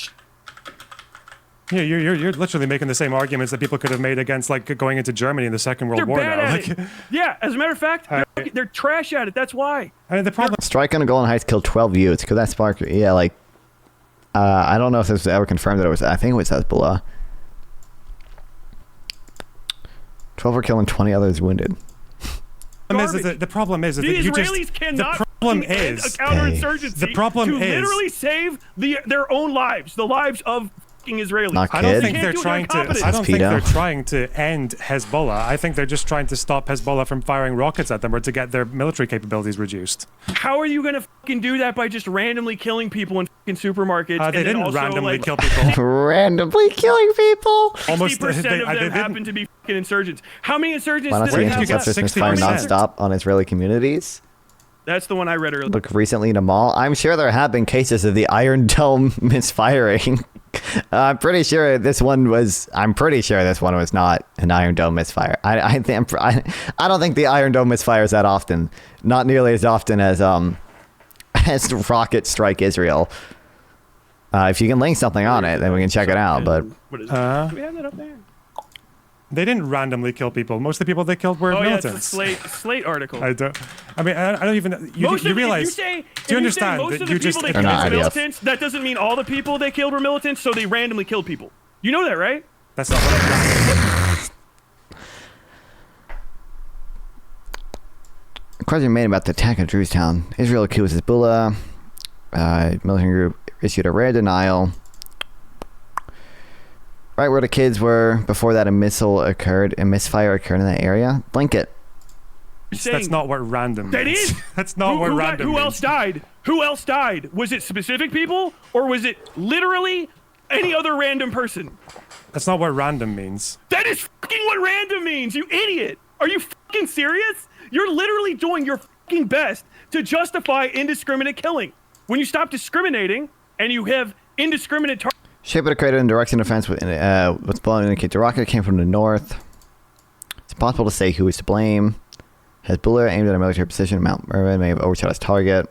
Yeah, you're literally making the same arguments that people could have made against like going into Germany in the Second World They're War bad now. at Like, it. Yeah, as a matter of fact, they're trash at it. That's why. I mean, the problem. strike on the Golan Heights killed 12 youths. Could that spark? Yeah, like, I don't know if this was ever confirmed that it was. I think it was Hezbollah. 12 were killed and 20 others wounded. The problem is that the you Israelis just cannot the problem end is a counterinsurgency the problem to is literally save their own lives, the lives of fucking Israelis. Not I don't kids. think they're trying to. I don't think they're trying to end Hezbollah. I think they're just trying to stop Hezbollah from firing rockets at them or to get their military capabilities reduced. How are you gonna fucking do that by just randomly killing people in fucking supermarkets? They didn't also, randomly like, kill people. Randomly killing people. Almost 60% of them happen to be fucking insurgents. How many insurgents? Why not did see they have left? interceptors misfire 60%. nonstop on Israeli communities? That's the one I read earlier. Look recently in a mall. I'm sure there have been cases of the Iron Dome misfiring. I'm pretty sure this one was not an Iron Dome misfire. I don't think the Iron Dome misfires that often. Not nearly as often as rockets strike Israel. If you can link something on it, then we can check it out. But What is it? Do we have that up there? They didn't randomly kill people. Most of the people they killed were militants. Yeah, it's a Slate article. I don't even. You realize? Do you understand most that of you the just? people they killed were militants? That doesn't mean all the people they killed were militants. So they randomly killed people. You know that, right? That's not what I'm. a question made about the attack on Jerusalem. Israel accused Hezbollah. Military group issued a rare denial. Right where the kids were before that, a misfire occurred in that area. Blink it. That's not what random means. That is. That's not what random means. Who else died? Who else died? Was it specific people, or was it literally any other random person? That's not what random means. That is fucking what random means, you idiot! Are you fucking serious? You're literally doing your fucking best to justify indiscriminate killing. When you stop discriminating and you have indiscriminate targets. Shape of the crater in direction of defense what's blown indicate the rocket came from the north. It's impossible to say who is to blame. Hezbollah aimed at a military position. Mount Mervin may have overshot his target.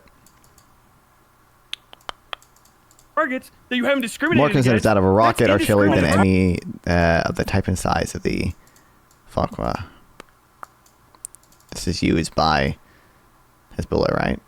Targets that you haven't discriminated More concerns out of a rocket are chillier than indiscriminate. any of the type and size of the Fakwa. This is used by Hezbollah, right?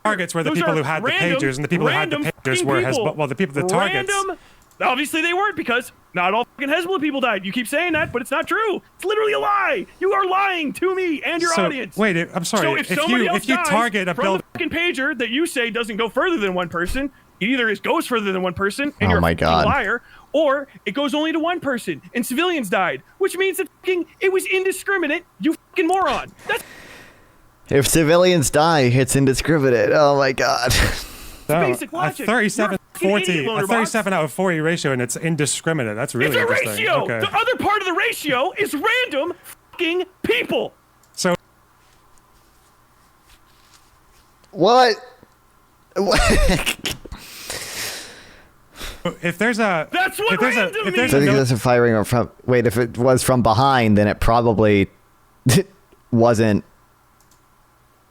Targets were the Those people are who had random- the pagers, and the people who had the random pagers fucking were people. Hezbollah. Well, the targets. Random. Obviously they weren't, because not all fucking Hezbollah people died. You keep saying that, but it's not true. It's literally a lie. You are lying to me and your audience. Wait, I'm sorry. So if you dies target a from building, the fucking pager that you say doesn't go further than one person, it either goes further than one person and you're a fucking liar, or it goes only to one person and civilians died, which means that it was indiscriminate. You fucking moron. That's If civilians die, it's indiscriminate. Oh my god. basic logic. A 37 out of 40 ratio, and it's indiscriminate. That's really it's a interesting. ratio. Okay. The other part of the ratio is random fucking people. So What? if there's a That's what random means. So this is firing from. Wait, if it was from behind, then it probably wasn't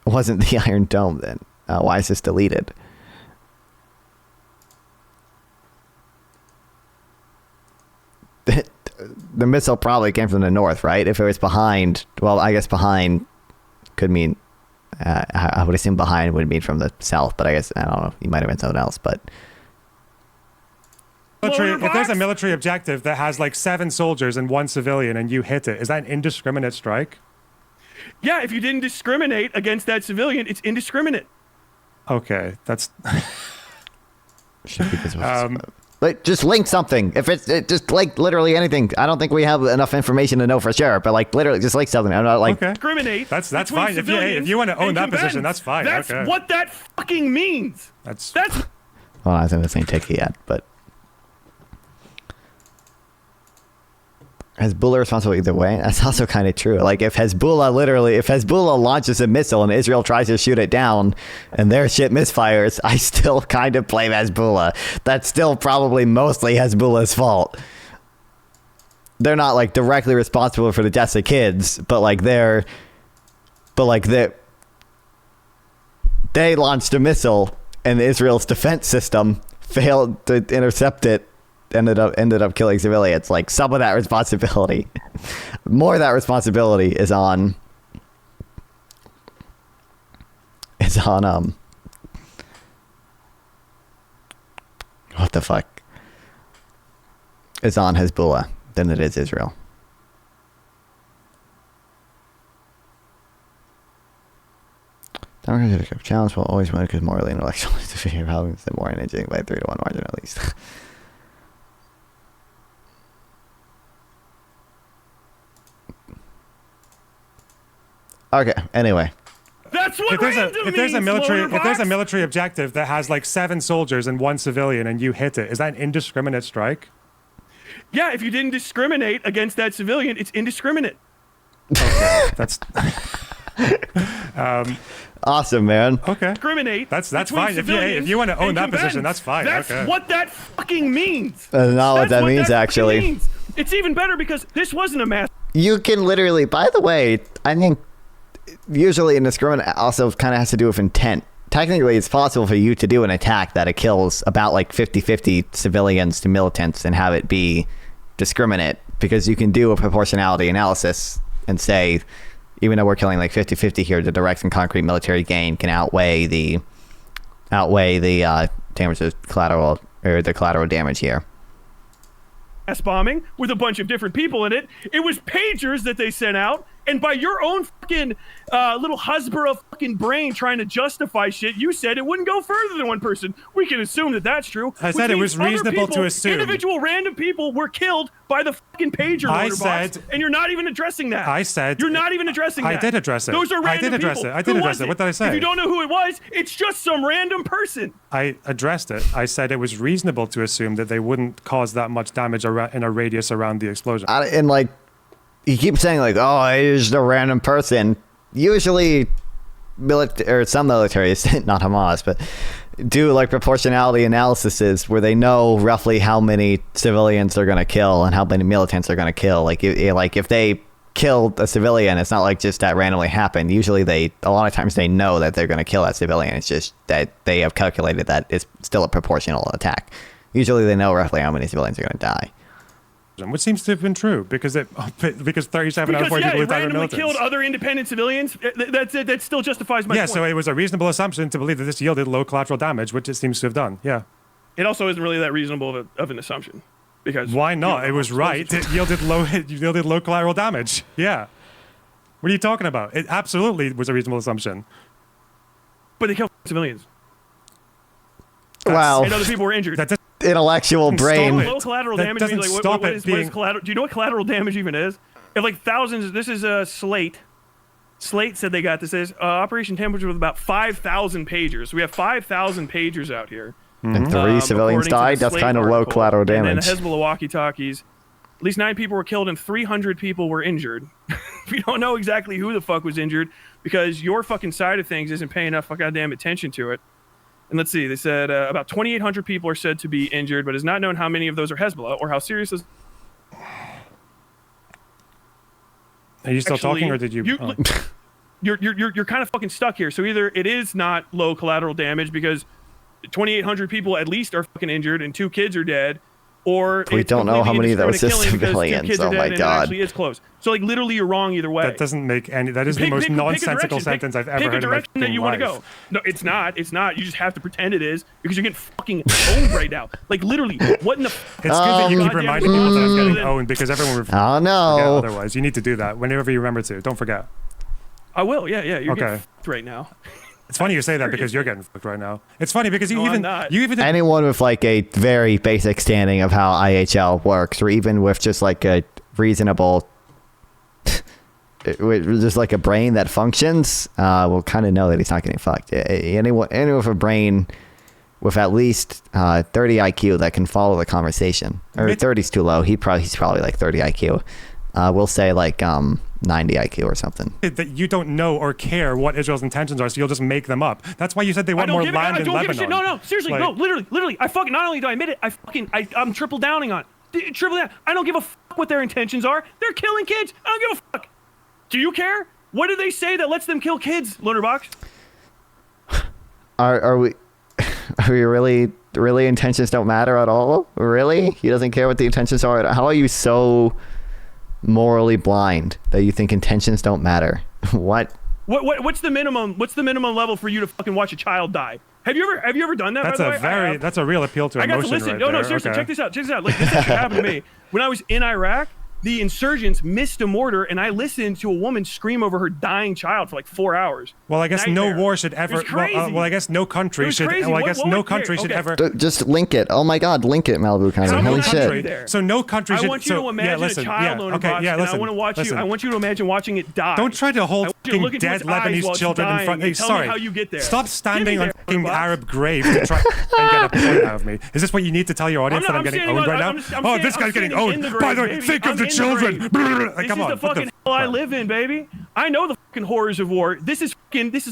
the Iron Dome. Then why is this deleted? The missile probably came from the north, right? If it was behind, well, I guess behind could mean. I would assume behind would mean from the south, but I guess I don't know. You might have been something else, but. If there's a military objective that has like 7 soldiers and 1 civilian and you hit it, is that an indiscriminate strike? Yeah, if you didn't discriminate against that civilian, it's indiscriminate. Okay, that's... Should be like, just link something. If it's just like literally anything. I don't think we have enough information to know for sure, but like literally just link something. I'm not like... Okay. Discriminate. That's fine. If you want to own that position, that's fine. That's okay. what that fucking means. That's... Well, I think this ain't ticky yet, but... Hezbollah responsible either way? That's also kind of true. Like, if Hezbollah launches a missile and Israel tries to shoot it down and their shit misfires, I still kind of blame Hezbollah. That's still probably mostly Hezbollah's fault. They're not, like, directly responsible for the deaths of kids, but they launched a missile and Israel's defense system failed to intercept it. Ended up killing civilians. Like, some of that responsibility, more of that responsibility is on what the fuck is on Hezbollah than it is Israel. challenge will always win because morally and intellectually superior Republicans and more engaging by 3-1 margin at least. Okay. Anyway. That's what if there's a military objective that has like 7 soldiers and 1 civilian and you hit it, is that an indiscriminate strike? Yeah, if you didn't discriminate against that civilian, it's indiscriminate. Okay, that's awesome, man. Okay, discriminate. That's fine. If you want to own that position, that's fine. That's what that fucking means. That's not what that means, actually. Means. It's even better because this wasn't a mass. You can literally. By the way, I think usually indiscriminate also kind of has to do with intent. Technically, it's possible for you to do an attack that it kills about like 50-50 civilians to militants and have it be discriminate, because you can do a proportionality analysis and say, even though we're killing like 50-50 here, the direct and concrete military gain can outweigh the damage to collateral, or the collateral damage here. Mass bombing with a bunch of different people in it. It was pagers that they sent out, and by your own fucking little Hezbollah fucking brain trying to justify shit, you said it wouldn't go further than 1 person. We can assume that that's true. I said it was reasonable to assume. Individual random people were killed by the fucking pager Lonerbox, and you're not even addressing that. I said you're not even addressing that. I did address it. Those are random I did address people. it. I did address it. What did I say? If you don't know who it was, it's just some random person. I addressed it. I said it was reasonable to assume that they wouldn't cause that much damage in a radius around the explosion. And like, you keep saying like, oh, it's just a random person. Usually, some militaries, not Hamas, but do like proportionality analyses where they know roughly how many civilians they're going to kill and how many militants they're going to kill. Like if they killed a civilian, it's not like just that randomly happened. Usually a lot of times they know that they're going to kill that civilian. It's just that they have calculated that it's still a proportional attack. Usually they know roughly how many civilians are going to die. Which seems to have been true because 37 out of 40 people who died were militants. Killed other independent civilians. That still justifies my point. Yeah, so it was a reasonable assumption to believe that this yielded low collateral damage, which it seems to have done. Yeah. It also isn't really that reasonable of an assumption, because why not? It was right. It yielded low collateral damage. Yeah. What are you talking about? It absolutely was a reasonable assumption. But they killed civilians. Wow. And other people were injured. Intellectual brain. Low collateral damage means like what is collateral? Do you know what collateral damage even is? If like thousands, this is Slate. Slate said they got this as Operation Temperature with about 5,000 pagers. So we have 5,000 pagers out here. And 3 civilians died. That's kind of low collateral damage. And then the Hezbollah walkie-talkies. At least 9 people were killed and 300 people were injured. We don't know exactly who the fuck was injured because your fucking side of things isn't paying enough goddamn attention to it. And let's see, they said about 2,800 people are said to be injured, but it's not known how many of those are Hezbollah or how serious is. Are you still talking, or did you? You're kind of fucking stuck here. So either it is not low collateral damage because 2,800 people at least are fucking injured and 2 kids are dead, or we don't know how many of those are civilians. Oh my god! Actually, it's close. So like literally, you're wrong either way. That doesn't make any. That is the most nonsensical sentence I've ever heard in my life. Pick a direction that you want to go. No, it's not. It's not. You just have to pretend it is because you're getting fucking owned right now. Like literally, what in the? It's good that you keep reminding people that I'm getting owned because everyone will forget otherwise. You need to do that whenever you remember to. Don't forget. I will. Yeah. You're getting fucked right now. It's funny you say that because you're getting fucked right now. It's funny because you even anyone with like a very basic standing of how IHL works, or even with just like a reasonable, just like a brain that functions, will kind of know that he's not getting fucked. Anyone with a brain with at least 30 IQ that can follow the conversation, or 30's too low. He's probably like 30 IQ. We'll say like 90 IQ or something. That you don't know or care what Israel's intentions are, so you'll just make them up. That's why you said they want more land in Lebanon. No, seriously, no, literally. I fucking, not only do I admit it, I'm triple downing on it. Triple down. I don't give a fuck what their intentions are. They're killing kids. I don't give a fuck. Do you care? What do they say that lets them kill kids, Lonerbox? Are we really intentions don't matter at all? Really? He doesn't care what the intentions are? How are you so morally blind that you think intentions don't matter? What's the minimum level for you to fucking watch a child die? Have you ever done that? That's a real appeal to emotion. I got to listen. Right no, seriously, check this out. Like this actually happened to me when I was in Iraq. the insurgents missed a mortar, and I listened to a woman scream over her dying child for like 4 hours. Well, I guess no war should ever. Well, I guess no country should. Well, I guess no country should ever. Just link it. Oh my God, link it, Malibu County. Holy shit! So no country should. I want you to imagine a child owner box, and I want to watch you. I want you to imagine watching it die. Don't try to hold fucking dead Lebanese children in front. Hey, sorry. How you get there. Stop standing on fucking Arab grave to try and get a point out of me. Is this what you need to tell your audience that I'm getting owned right now? Oh, this guy's getting owned. By the way, think of the children. Like, come on. This is the fucking hell I live in, baby. I know the fucking horrors of war. This is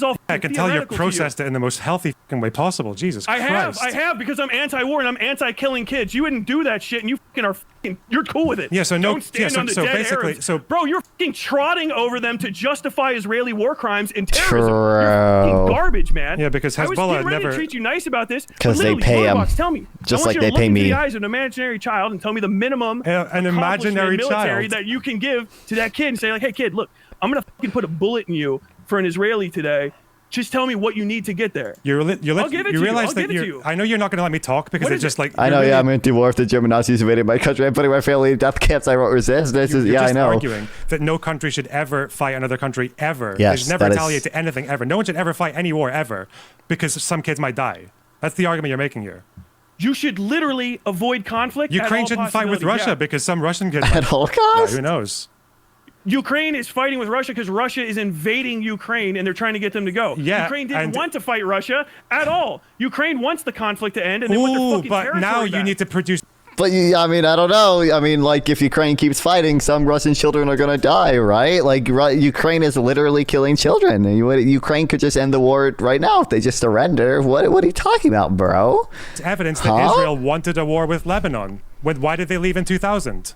all. I can tell you processed it in the most healthy fucking way possible. Jesus Christ. I have, because I'm anti-war and I'm anti-killing kids. You wouldn't do that shit, and you fucking are fucking. You're cool with it. Yeah. So no. Don't stand on the dead basically, Arabs. so bro, you're fucking trotting over them to justify Israeli war crimes and terrorism. You're fucking garbage, man. Yeah, because Hezbollah never to treat you nice about this. Because they pay them. Tell me, just like they pay me. The eyes of an imaginary child and tell me the minimum an imaginary military child that you can give to that kid and say like, hey kid, look, I'm gonna fucking put a bullet in you for an Israeli today. Just tell me what you need to get there. You realize that I know you're not going to let me talk because it's just like... I know, yeah, I'm anti-war. If the German Nazis invaded my country, I'm putting my family in death camps. I won't resist. Yeah, I know. You're arguing that no country should ever fight another country, ever. Yes, they should never retaliate to anything, ever. No one should ever fight any war, ever, because some kids might die. That's the argument you're making here. You should literally avoid conflict. Ukraine shouldn't fight with Russia because some Russian kid... At all costs? Yeah, who knows? Ukraine is fighting with Russia because Russia is invading Ukraine and they're trying to get them to go. Yeah, Ukraine didn't want to fight Russia at all. Ukraine wants the conflict to end and they want their fucking territory now back. You need to produce... But I mean, I don't know. I mean, like, if Ukraine keeps fighting, some Russian children are going to die, right? Like, Ukraine is literally killing children. Ukraine could just end the war right now if they just surrender. What are you talking about, bro? It's evidence that Israel wanted a war with Lebanon. Why did they leave in 2000?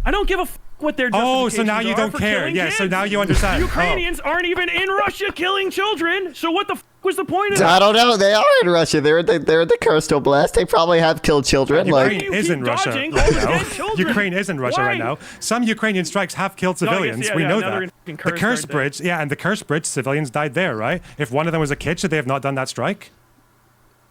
I don't give a what their justifications so now you don't care. Yeah, so now you understand. Ukrainians aren't even in Russia killing children. So what the was the point of that? I don't know. They are in Russia. They're the Kursk Oblast. They probably have killed children. Ukraine is in Russia right now. Ukraine is in Russia right now. Some Ukrainian strikes have killed civilians. We know that. The Kursk Bridge, and the Kursk Bridge, civilians died there, right? If one of them was a kid, should they have not done that strike?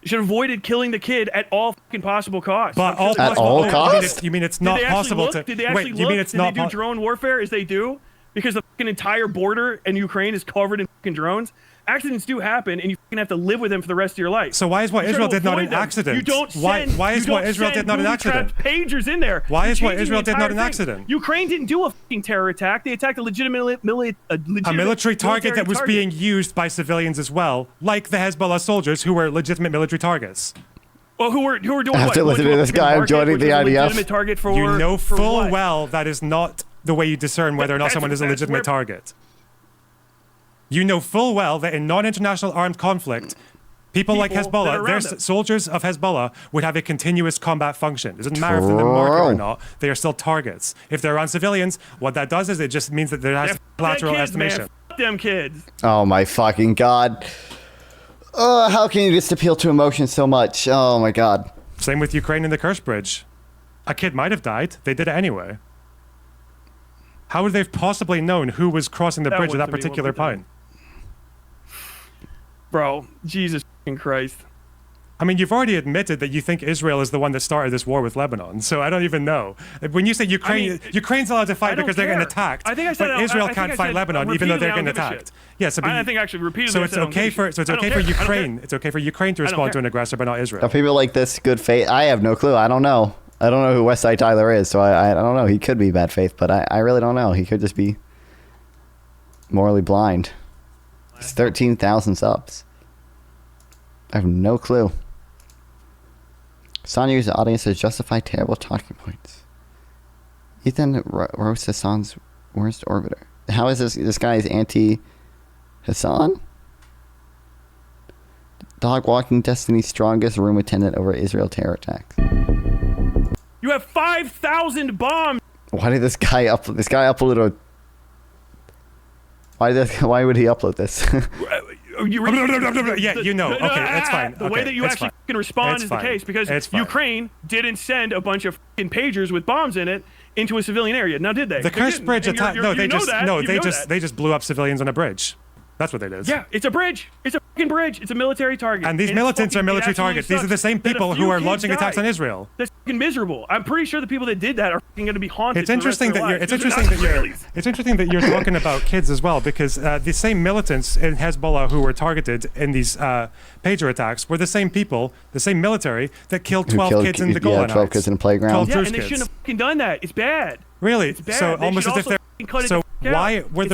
You should have avoided killing the kid at all fucking possible costs. But at all costs? You mean it's not possible to... Did they actually look? You mean it's not... Did they do drone warfare as they do? Because the fucking entire border in Ukraine is covered in fucking drones. Accidents do happen, and you fucking have to live with them for the rest of your life. So why is what Israel did not an accident? You don't send... Why is what Israel did not an accident? Pagers in there. Why is what Israel did not an accident? Ukraine didn't do a fucking terror attack. They attacked a legitimate military target that was being used by civilians as well, like the Hezbollah soldiers who were legitimate military targets. Well, who were doing what? After listening to this guy, I'm joining the IDF. Target for, you know full what? well that is not the way you discern whether or not someone is a legitimate target. You know full well that in non-international armed conflict, people like Hezbollah, their soldiers of Hezbollah would have a continuous combat function. It doesn't matter if they're in the market or not. They are still targets. If they're on civilians, what that does is it just means that there has collateral estimation. Man. Fuck them kids. Oh my fucking God. How can you just appeal to emotion so much? Oh my God. Same with Ukraine and the Kursk Bridge. A kid might have died. They did it anyway. How would they have possibly known who was crossing the bridge at that particular point? Bro, Jesus Christ. I mean, you've already admitted that you think Israel is the one that started this war with Lebanon, so I don't even know. When you say Ukraine's allowed to fight because they're getting attacked, but Israel can't fight Lebanon even though they're getting attacked. Yeah, so I think actually repeatedly. So it's okay for Ukraine. It's okay for Ukraine to respond to an aggressor, but not Israel. Are people like this good faith? I have no clue. I don't know. I don't know who westsidetyler is, so I don't know. He could be bad faith, but I really don't know. He could just be morally blind. It's 13,000 subs. I have no clue. Sonya's audience has justified terrible talking points. Ethan roasts Hassan's worst orbiter. How is this guy is anti-Hassan? Dog walking Destiny's strongest room attendant over Israel terror attacks. You have 5,000 bombs. Why did this guy upload a... Why would he upload this? Yeah, you know. Okay, that's fine. The way that you actually can respond is the case because Ukraine didn't send a bunch of fucking pagers with bombs in it into a civilian area. Now, did they? The Kursk Bridge attack. No, they just blew up civilians on a bridge. That's what they did. Yeah, it's a bridge. It's a fucking bridge. It's a military target. And these militants are military targets. These are the same people who are launching attacks on Israel. That's fucking miserable. I'm pretty sure the people that did that are fucking going to be haunted. It's interesting that you're. It's interesting that you're talking about kids as well, because the same militants in Hezbollah who were targeted in these pager attacks were the same people, the same military that killed 12 kids in the Golan Heights. 12 kids in the playground. Yeah, and they shouldn't have fucking done that. It's bad. Really? It's bad. So They almost should as if they're. So why was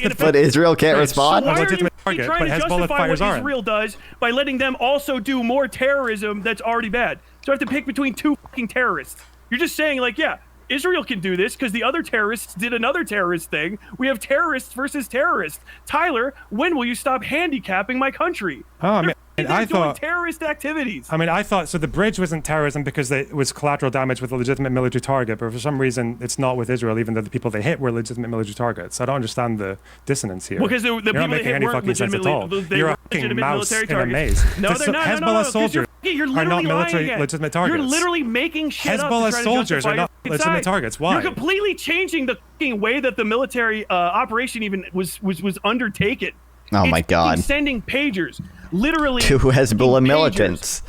the? But Israel can't respond. So why are you legitimate target, trying but to Hezbollah justify fires what aren't. Israel does by letting them also do more terrorism that's already bad? So I have to pick between two fucking terrorists. You're just saying, like, yeah, Israel can do this because the other terrorists did another terrorist thing. We have terrorists versus terrorists. Tyler, when will you stop handicapping my country? Oh, man. I thought terrorist activities. I mean, I thought so. The bridge wasn't terrorism because it was collateral damage with a legitimate military target, but for some reason, it's not with Israel, even though the people they hit were legitimate military targets. I don't understand the dissonance here. Well, because the people not making hit any weren't fucking sense at all. You're a fucking mouse in a maze. No, they're not. Hezbollah soldiers you're are not military lying legitimate targets. You're literally making shit up. Hezbollah soldiers are not legitimate targets. Why? You're completely changing the fucking way that the military operation even was undertaken. Oh my God! Sending pagers, literally to Hezbollah militants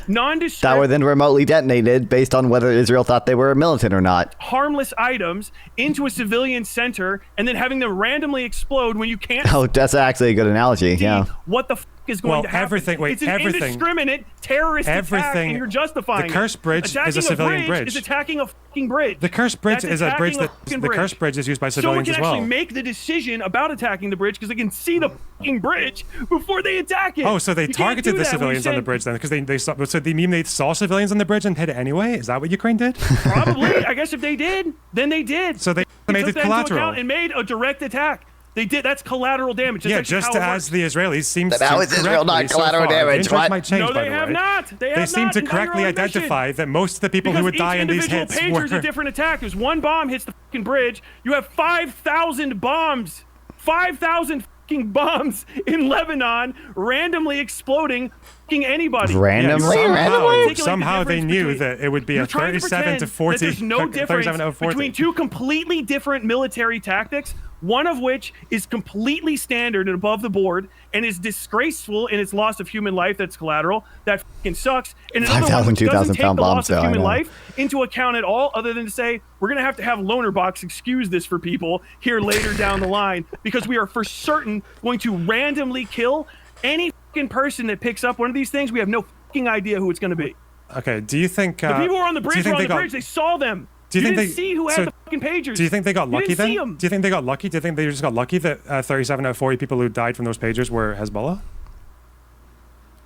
that were then remotely detonated based on whether Israel thought they were a militant or not. Harmless items into a civilian center and then having them randomly explode when you can't. Oh, that's actually a good analogy. Yeah. What the is going to happen? It's an indiscriminate terrorist attack, and you're justifying the cursed bridge is a civilian bridge. Is attacking a fucking bridge. The cursed bridge is a bridge that the cursed bridge is used by civilians as well. So we can actually make the decision about attacking the bridge because they can see the fucking bridge before they attack it. Oh, so they targeted the civilians on the bridge then because they saw. So they mean they saw civilians on the bridge and hit it anyway? Is that what Ukraine did? Probably. I guess if they did, then they did. So they made it collateral and made a direct attack. They did. That's collateral damage. That's just as the Israelis seem to. How is Israel not collateral damage? What? Might change, no, they have not. They seem to correctly identify that most of the people who would die in these hits were. Because each a different attack. There's one bomb hits the fucking bridge. You have 5,000 bombs. 5,000 fucking bombs in Lebanon randomly exploding fucking anybody. Randomly? Somehow they knew that it would be a 37 to 40. There's no difference between two completely different military tactics. One of which is completely standard and above the board and is disgraceful in its loss of human life. That's collateral. That fucking sucks. And another one which doesn't take the loss of human life into account at all, other than to say we're going to have Lonerbox excuse this for people here later down the line because we are for certain going to randomly kill any fucking person that picks up one of these things. We have no fucking idea who it's going to be. Okay. Do you think the people who were on the bridge were on the bridge? They saw them. Do you think didn't see who had the fucking pagers? Do you think they got lucky then? Do you think they got lucky? Do you think they just got lucky that 37 out of 40 people who died from those pagers were Hezbollah?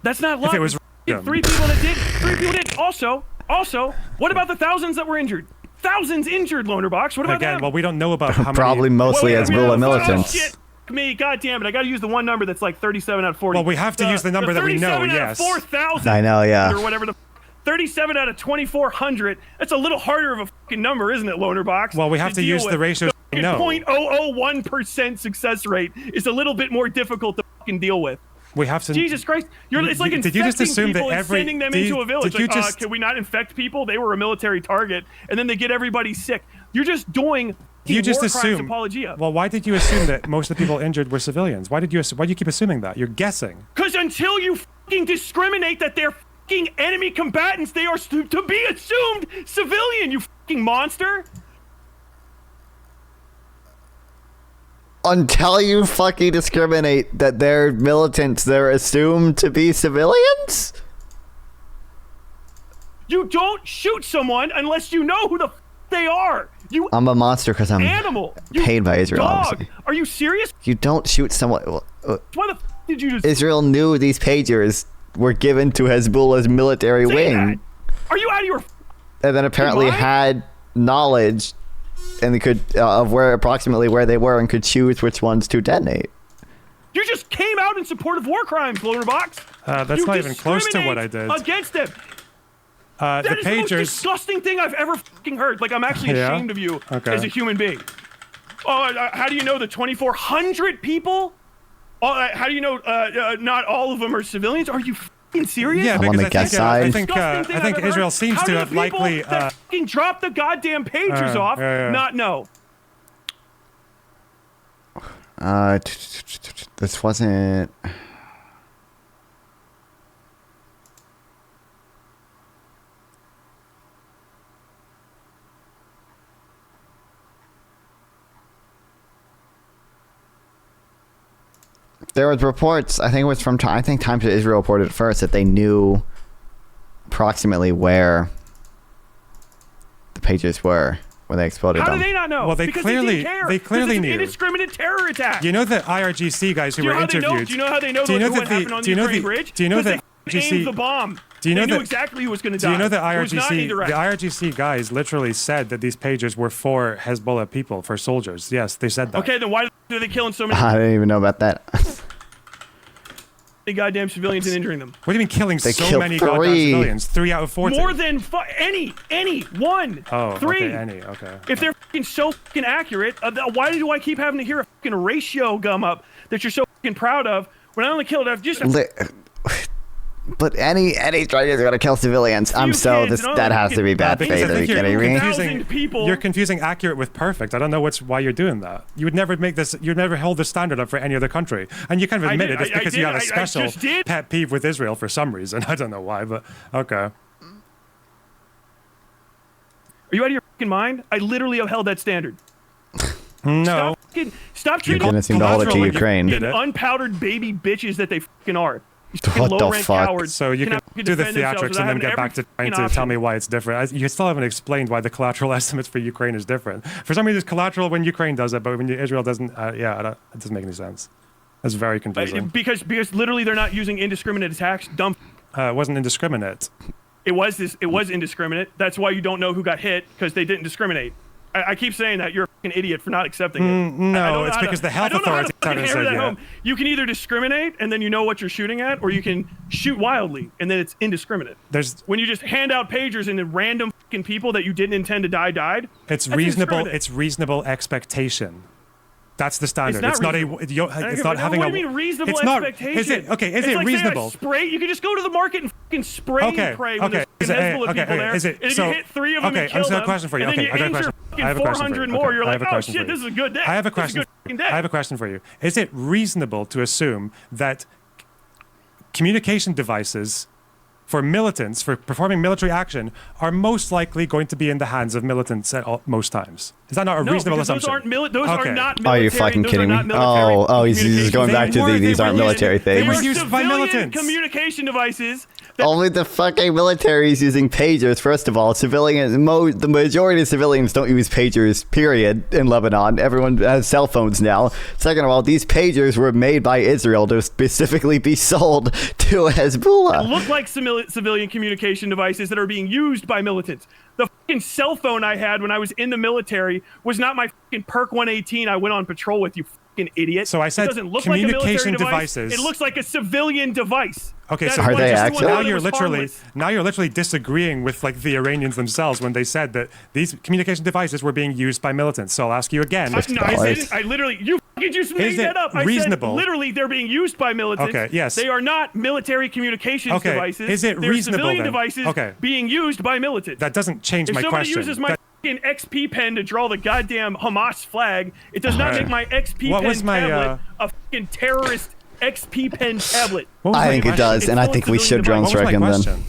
That's not luck. If it was three people that did. Three people did. Also, what about the thousands that were injured? Thousands injured, Lonerbox. What about them? Well, we don't know about how many. Probably mostly Hezbollah militants. Oh, shit. Me, God damn it! I got to use the one number that's like 37 out of 40. Well, we have to use the number that we know. Yes. 4,000. I know. Yeah. Or whatever the. 37 out of 2,400. That's a little harder of a fucking number, isn't it, Lonerbox? Well, we have to use the ratios we know. 0.001% success rate is a little bit more difficult to fucking deal with. We have to. Jesus Christ! It's like did you just assume that sending them into a village. Like, can we not infect people? They were a military target, and then they get everybody sick. You're just doing. You just assume. Apologia. Well, why did you assume that most of the people injured were civilians? Why do you keep assuming that? You're guessing. Because until you fucking discriminate that they're fucking enemy combatants, they are to be assumed civilian. You fucking monster. Until you fucking discriminate that they're militants, they're assumed to be civilians? You don't shoot someone unless you know who the they are. I'm a monster because I'm paid by Israel, obviously. Are you serious? You don't shoot someone. Why the did you just... Israel knew these pagers were given to Hezbollah's military wing. Are you out of your... And then apparently had knowledge and they could of approximately where they were and could choose which ones to detonate. You just came out in support of war crimes, Lonerbox. That's not even close to what I did. Against them. That is the most disgusting thing I've ever fucking heard. Like, I'm actually ashamed of you as a human being. Oh, how do you know the 2,400 people? How do you know not all of them are civilians? Are you fucking serious? Yeah, because I think Israel seems to have likely fucking dropped the goddamn pagers off. Not know. This wasn't. There was reports, I think it was from, I think Times of Israel reported at first that they knew approximately where the pages were when they exploded How them. do they not know? Well, they because clearly they clearly knew. Indiscriminate terror attack. You know the IRGC guys who were interviewed. Do you know how they know what happened on the Ukraine bridge? Do you know that they aimed the bomb? Do you know they knew exactly who was going to die. Do you know the The IRGC guys literally said that these pages were for Hezbollah people, for soldiers. Yes, they said that. Okay, then why are they killing so many? I didn't even know about that. Goddamn civilians and injuring them. What do you mean killing so many goddamn civilians? 3 out of 40. More than any one. Oh, 3. okay, any. Okay. If they're fucking so fucking accurate, why do I keep having to hear a fucking ratio gum up that you're so fucking proud of when I only killed just But any strikers are gonna kill civilians. That has to be bad faith. Are you kidding me? You're confusing accurate with perfect. I don't know why you're doing that. You would never make this. You'd never hold the standard up for any other country. And you kind of admit it's because you have a special pet peeve with Israel for some reason. I don't know why, but okay. Are you out of your fucking mind? I literally have held that standard. No. Stop treating You're gonna seem to hold it to Ukraine. Unpowdered baby bitches that they fucking are. What the fuck? So you can do the theatrics and then get back to trying to tell me why it's different. You still haven't explained why the collateral estimates for Ukraine is different. For some reason, it's collateral when Ukraine does it, but when Israel doesn't, it doesn't make any sense. That's very confusing. Because literally they're not using indiscriminate attacks. Dumb. It wasn't indiscriminate. It was indiscriminate. That's why you don't know who got hit, because they didn't discriminate. I keep saying that. You're a fucking idiot for not accepting it. No, it's because the health authorities haven't said yet. You can either discriminate and then you know what you're shooting at, or you can shoot wildly and then it's indiscriminate. When you just hand out pagers and then random fucking people that you didn't intend to died. It's reasonable. It's reasonable expectation. That's the standard. It's not having a. What do you mean reasonable expectation? Is it okay? Is it reasonable? Spray. You can just go to the market and fucking spray and pray when there's Hezbollah people there. Is it, and if so, you hit 3 of them and kill them, I have a question for you. And then I have a question. 400 more. You're like, oh shit, this is a good day. I have a question. I have a question for you. Is it reasonable to assume that communication devices for militants, for performing military action, are most likely going to be in the hands of militants at most times? Is that not a reasonable assumption? Those are not military. Oh, you're fucking kidding me? He's going back to these aren't military things. They were used by militants. Communication devices. Only the fucking military is using pagers. First of all, the majority of civilians don't use pagers, period, in Lebanon. Everyone has cell phones now. Second of all, these pagers were made by Israel to specifically be sold to Hezbollah. They look like civilian communication devices that are being used by militants. The fucking cell phone I had when I was in the military was not my fucking Perk 118 I went on patrol with, you fucking idiot. So I said it doesn't look communication like a military devices. It looks like a civilian device. Okay, so are they actually? Now you're literally disagreeing with like the Iranians themselves when they said that these communication devices were being used by militants. So I'll ask you again. I literally, you fucking just made that up. Reasonable? I said literally they're being used by militants. Okay, yes. They are not military communications devices. Is it they're reasonable civilian then? devices being used by militants. That doesn't change my question. If somebody uses my fucking XP pen to draw the goddamn Hamas flag, it does not make my XP pen tablet a fucking terrorist XP pen tablet. I think it does, and I think we should drone strike him then.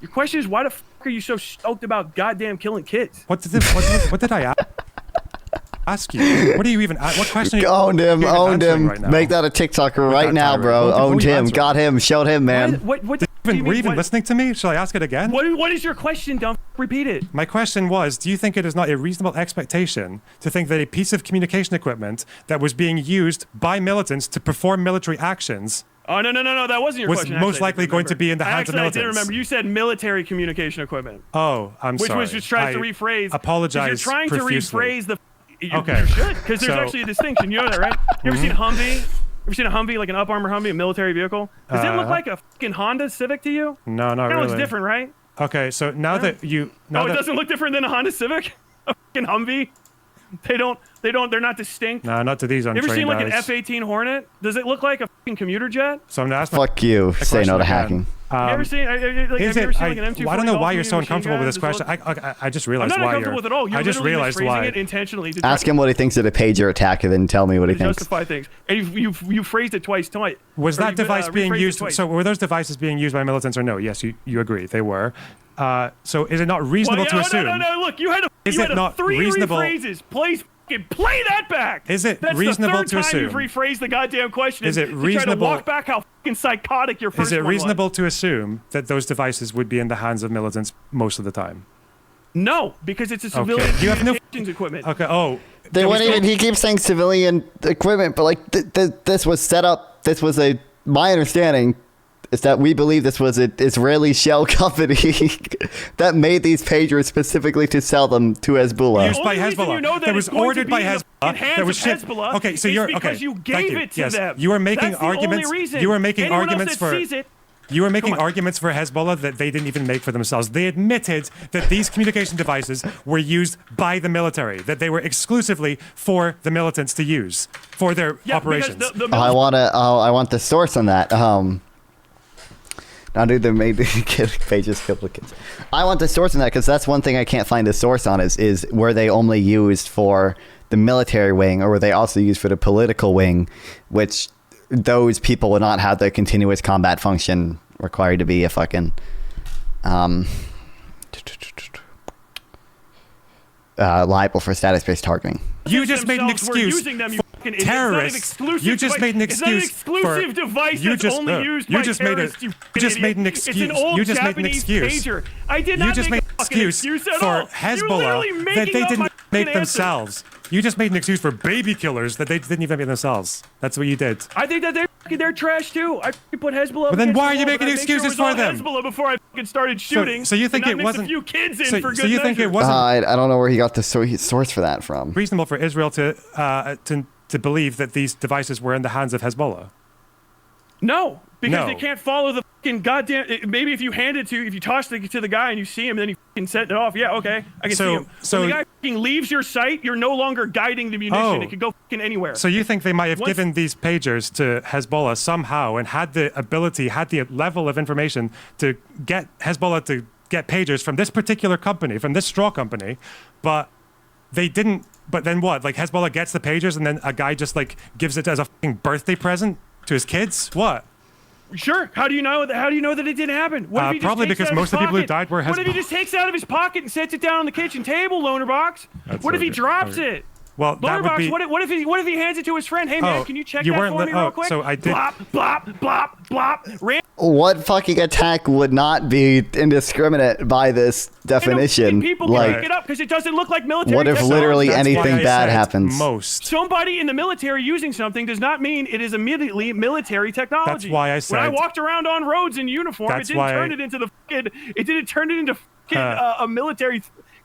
Your question is, why the fuck are you so stoked about goddamn killing kids? What did I ask you? What do you even? What question? Owned him. Right, make that a TikToker right now, bro. Owned him. Got him. Showed him, man. Were you even listening to me? Shall I ask it again? What is your question? Don't repeat it. My question was, do you think it is not a reasonable expectation to think that a piece of communication equipment that was being used by militants to perform military actions Oh, no, that wasn't your question. Was most likely going to be in the hands of militants. I did remember. You said military communication equipment. Oh, I'm sorry. Which was just trying to rephrase. Apologize. You're trying profusely. to rephrase the. Okay. You should, because there's actually a distinction. You know that, right? You ever seen Humvee? Ever seen a Humvee, like an up armor Humvee, a military vehicle? Does it look like a fucking Honda Civic to you? No, not really. It looks different, right? Okay, so now that you... it doesn't look different than a Honda Civic? A fucking Humvee? They're not distinct. No, not to these untrained You ever seen like an guys. F-18 Hornet? Does it look like a fucking commuter jet? So I'm gonna ask Fuck you. Say no to hacking. Have you ever seen like an M240 I don't know why you're so machine uncomfortable with gun? this question. I just realized I'm not why uncomfortable with it at all. I just realized why. It intentionally to ask him what he thinks of the pager attack and then tell me what he thinks. Justify things. And you phrased it twice. Was that device being used? So were those devices being used by militants or no? Yes, you agree they were. So is it not reasonable to assume? No. Look, you had three rephrases. Please fucking play that back. Is it That's reasonable the to third time assume? you've rephrased the goddamn question. Is it to reasonable? Try to walk back how fucking psychotic your first Is it one reasonable was. to assume that those devices would be in the hands of militants most of the time? No, because it's a civilian You have no communications equipment. Okay. Oh. They weren't even. He keeps saying civilian equipment, but like this was set up. This was my understanding is that we believe this was an Israeli shell company that made these pagers specifically to sell them to Hezbollah. Used by Hezbollah. You know that that was it's going ordered to by be in Hezbollah. the hands That was of shipped. Hezbollah Okay, so is you're because okay. you Thank gave you. it to Yes. them. You were making That's the arguments. only reason. You were making Anyone arguments else that for. sees it, You were making arguments for Hezbollah that they didn't even make for themselves. They admitted that these communication devices were used by the military, that they were exclusively for the militants to use for their operations. I want the source on that. Now, dude, they made pages duplicates. I want the source on that because that's one thing I can't find a source on is were they only used for the military wing or were they also used for the political wing, which those people would not have the continuous combat function required to be a fucking liable for status-based targeting. You just made an excuse for terrorists. You just made an excuse for. It's not an exclusive device that's only used by terrorists. You just made an excuse. It's an old You just made an Japanese excuse. pager. I did not You just make made a an fucking excuse at for all. Hezbollah You're literally that they making up didn't my make fucking themselves. You just made an excuse for baby killers that they didn't even make themselves. That's what you did. I think that they're trash too. I put Hezbollah. But then against why the are you wall, making but I made excuses sure it was for all them? Hezbollah before I fucking started shooting. So you think and it not mix wasn't? a few kids in so, for good so you think measure. it wasn't I don't know where he got the source for that from. reasonable for Israel to believe that these devices were in the hands of Hezbollah? No, because No. they can't follow the fucking goddamn. Maybe if you hand it if you toss it to the guy and you see him, then you fucking set it off. Yeah, okay, I can see him. So when the guy fucking leaves your sight, you're no longer guiding the munition. Oh. It could go fucking anywhere. So you think they might have Once- given these pagers to Hezbollah somehow and had the ability, had the level of information to get Hezbollah to get pagers from this particular company, from this straw company, but they didn't. But then what? Like Hezbollah gets the pagers and then a guy just like gives it as a fucking birthday present to his kids? What? Sure. How do you know? How do you know that it didn't happen? What if he just probably takes it because out most his of the people who pocket? died were What if he Hezbollah. just takes it out of his pocket and sets it down on the kitchen table, Lonerbox? That's What if he okay. drops Okay. it? Well, that would Lonerbox, be. what if he hands it to his friend? Hey man, Oh, can you check you that weren't for li- me real oh, quick? so I did- Blop, blop, blop, blop. What fucking attack would not be indiscriminate by this definition? People can Like, pick it up because it doesn't look like military. what if technology. literally That's why anything I bad said happens? Most. Somebody in the military using something does not mean it is immediately military technology. That's why I said- when I walked around on roads in uniform, it That's didn't why turn I- it into the fucking. It didn't turn it into fucking, a military.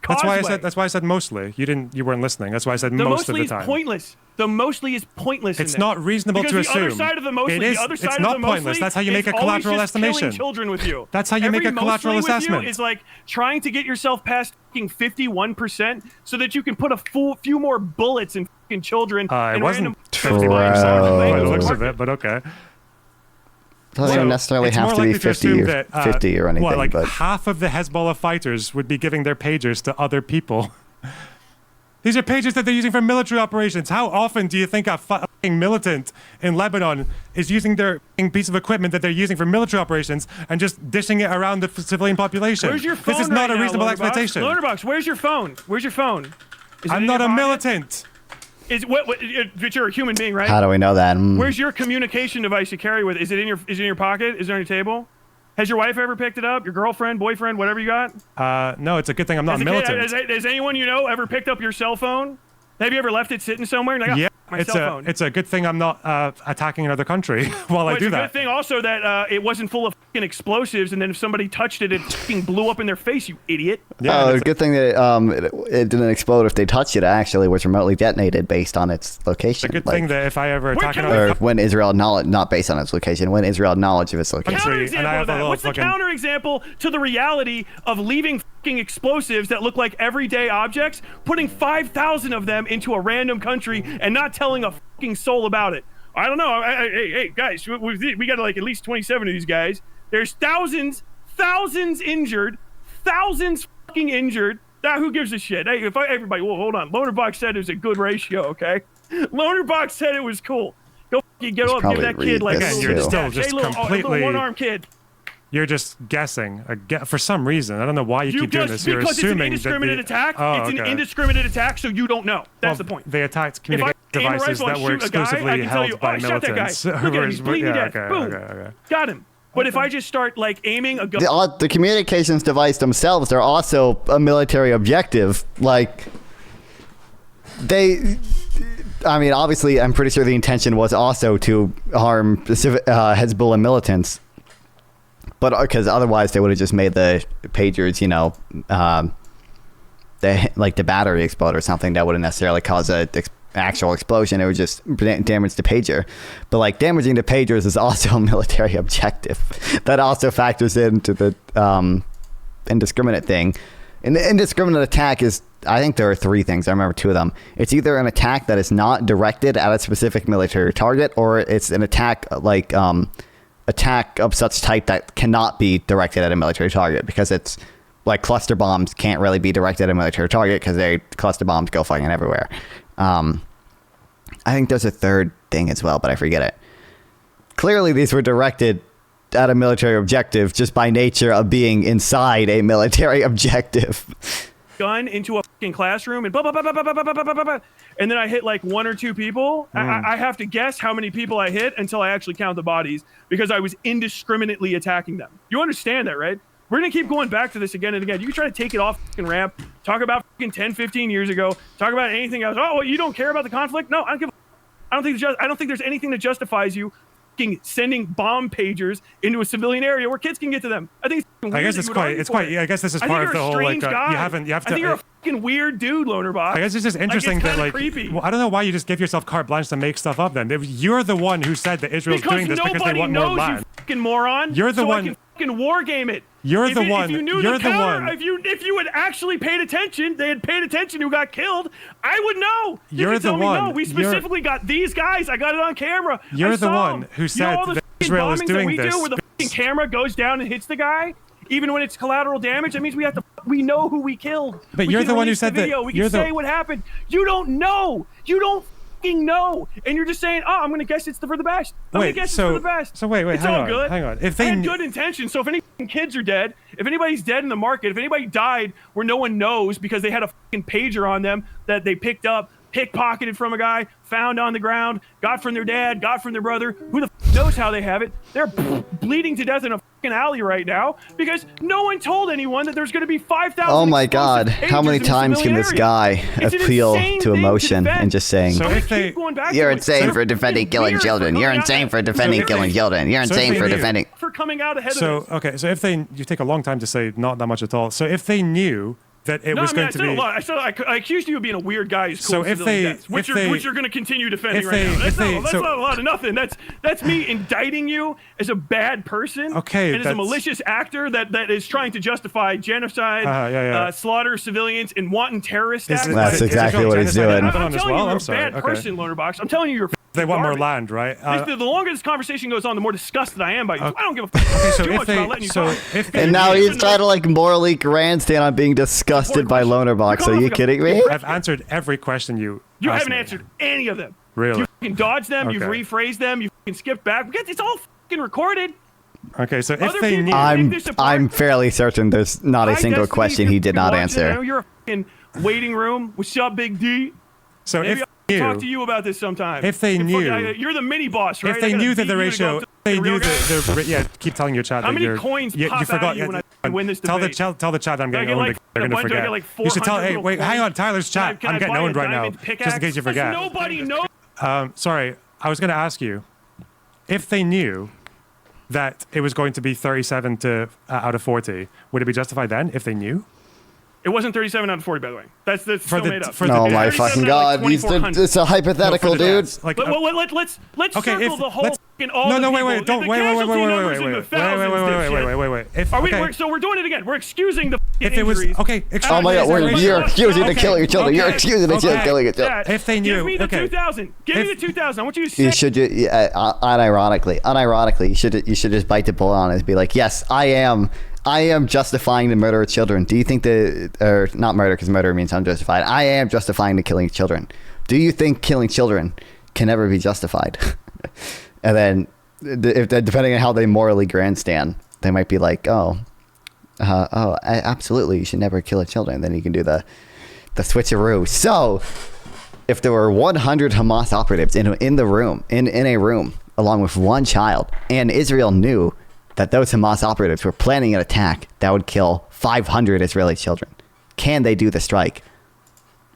That's why I Causeway. said. That's why I said mostly. You weren't listening. That's why I said The most of mostly the is time. pointless. The mostly is pointless. It's in not this. reasonable because to the assume. other side of the mostly, It is. the other side It's of not the mostly pointless. That's how you make is a always collateral just killing estimation. children with you. That's how you make Every a collateral mostly with you assessment. is like trying to get yourself past fucking 51% so that you can put a few more bullets in fucking children. It and wasn't random 50% by the looks Bro. of it, but okay. doesn't even necessarily it's have more to be likely 50 assume or, that, 50 or anything. What, like but half of the Hezbollah fighters would be giving their pagers to other people. These are pagers that they're using for military operations. How often do you think a fucking militant in Lebanon is using their fucking piece of equipment that they're using for military operations and just dishing it around the civilian population? Where's your phone This is not right a reasonable now, expectation. Lonerbox, where's your phone? Where's your phone? Is it I'm in not your a pocket? militant. But you're a human being, right? how do we know that? Where's your communication device you carry with? Is it in your pocket? Is it on your table? Has your wife ever picked it up? Your girlfriend, boyfriend, whatever you got? No, it's a good thing I'm not Has a militant. has anyone you know ever picked up your cell phone? Have you ever left it sitting somewhere? And like, Yeah, my cell phone. it's a good thing I'm not attacking another country while I It's do a that. good thing also that it wasn't full of fucking explosives, and then if somebody touched it, it fucking blew up in their face. You idiot! Yeah, Oh, good thing that it didn't explode if they touched it. It actually was remotely detonated based on its location. it's a good Like, thing that if I ever attack can another or when Israel knowledge, not based on its location, when Israel had knowledge of its location. Country. And I Counterexample have of a that. little What's the fucking- counterexample to the reality of leaving fucking explosives that look like everyday objects, putting 5,000 of them into a random country and not telling a fucking soul about it? I don't know. Hey, guys, we got like at least 27 of these guys. There's thousands injured, thousands fucking injured. Now, who gives a shit? Hey, everybody, well, hold on. Lonerbox said it was a good ratio, okay? Lonerbox said it was cool. Go fucking get up, give probably that kid like read a this little too. Still dash. just Hey, little completely- one-arm kid. You're just guessing for some reason. I don't know why you keep doing this. You're because assuming it's an indiscriminate attack. Oh, it's an indiscriminate attack, so you don't know. That's the point. They attacked communication devices that were exclusively held by militants. Look at him, he's bleeding to death. Boom. Got him. But if I just start like aiming a gun, the communications device themselves are also a military objective. Like I mean, obviously, I'm pretty sure the intention was also to harm Hezbollah militants. But because otherwise they would have just made the pagers, the battery explode or something that wouldn't necessarily cause an actual explosion. It would just damage the pager. But like damaging the pagers is also a military objective. That also factors into the indiscriminate thing. And the indiscriminate attack is, I think there are three things. I remember two of them. It's either an attack that is not directed at a specific military target, or it's an attack like attack of such type that cannot be directed at a military target, because it's like cluster bombs can't really be directed at a military target because cluster bombs go fucking everywhere. I think there's a third thing as well, but I forget it. Clearly these were directed at a military objective just by nature of being inside a military objective. Gun into a fucking classroom and blah, blah, blah, blah, blah, blah, blah, blah, blah, blah, and then I hit like one or two people. I have to guess how many people I hit until I actually count the bodies, because I was indiscriminately attacking them. You understand that, right? We're going to keep going back to this again and again. You can try to take it off fucking ramp, talk about fucking 10, 15 years ago, talk about anything else. Oh, well, you don't care about the conflict? No, I don't give a I don't think there's anything that justifies you sending bomb pagers into a civilian area where kids can get to them. I think I guess it's quite. I guess this is part of the whole like. You have to. I think you're a fucking weird dude, Lonerbox. I guess it's just interesting that like. Well, I don't know why you just give yourself carte blanche to make stuff up. Then you're the one who said that Israel's doing this because they want more land. You fucking moron. You're the one. I can fucking war game it. You're the one. If you knew the counter, if you had actually paid attention, they had paid attention who got killed, I would know. You're the one. No, we specifically got these guys. I got it on camera. You're the one who said that Israel is doing this. Where the fucking camera goes down and hits the guy, even when it's collateral damage, that means we know who we killed. But you're the one who said that. We can say what happened. You don't know. You don't know, and you're just saying, "Oh, I'm gonna guess it's for the best." Wait, it's for the best. So wait, it's all good. Hang on. If they had good intentions, so if any kids are dead, if anybody's dead in the market, if anybody died where no one knows because they had a fucking pager on them that they picked up, pickpocketed from a guy, found on the ground, got from their dad, got from their brother, who the knows how they have it? They're bleeding to death in a fucking alley right now because no one told anyone that there's going to be 5,000. Oh my God! How many times can this guy appeal to emotion and just saying, so "You're insane for defending killing children. You're insane for defending killing children. You're insane for defending." For coming out ahead of this. Okay, so if you take a long time to say not that much at all. So if they knew that it was going to be. I accused you of being a weird guy who's cool. So if they, which you're going to continue defending right now. That's not a lot of nothing. That's me indicting you as a bad person. Okay, and as a malicious actor that is trying to justify genocide, slaughter of civilians, and wanton terrorist acts. That's exactly what he's doing. I'm telling you, you're a bad person, Lonerbox. I'm telling you, you're. They want more land, right? The longer this conversation goes on, the more disgusted I am by you. I don't give a fuck too much about letting you talk. And now he's trying to like morally grandstand on being disgusted by Lonerbox. Are you kidding me? I've answered every question you haven't answered any of them. Really? You fucking dodged them. You've rephrased them. You fucking skipped back. It's all fucking recorded. Okay, so if they knew, I'm fairly certain there's not a single question he did not answer. You're a fucking waiting room. What's up, Big D? So maybe I'll talk to you about this sometime. If they knew, you're the mini boss, right? If they knew that the ratio, they knew that keep telling your chat. How many coins pop out of you when I win this debate? Tell the chat I'm getting owned. They're gonna forget. You should tell. Hey, wait, hang on, Tyler's chat. I'm getting owned right now, just in case you forget. Nobody knows. Sorry, I was gonna ask you, if they knew that it was going to be 37 out of 40, would it be justified then if they knew? It wasn't 37 out of 40, by the way. That's still made up. Oh my fucking God! It's a hypothetical, dude. Let's circle the whole. No, wait. Don't wait. So we're doing it again. We're excusing the if it was okay. Oh my God! You're excusing the killing your children. You're excusing the killing your children. If they knew, give me the 2,000. Give me the 2,000. I want you to. You should unironically, you should just bite the bullet on it and be like, yes, I am justifying the murder of children. Do you think or not murder, because murder means unjustified. I am justifying the killing of children. Do you think killing children can ever be justified? And then, depending on how they morally grandstand, they might be like, absolutely, you should never kill children. Then you can do the switcheroo. So if there were 100 Hamas operatives in a room along with one child, and Israel knew that those Hamas operatives were planning an attack that would kill 500 Israeli children, can they do the strike?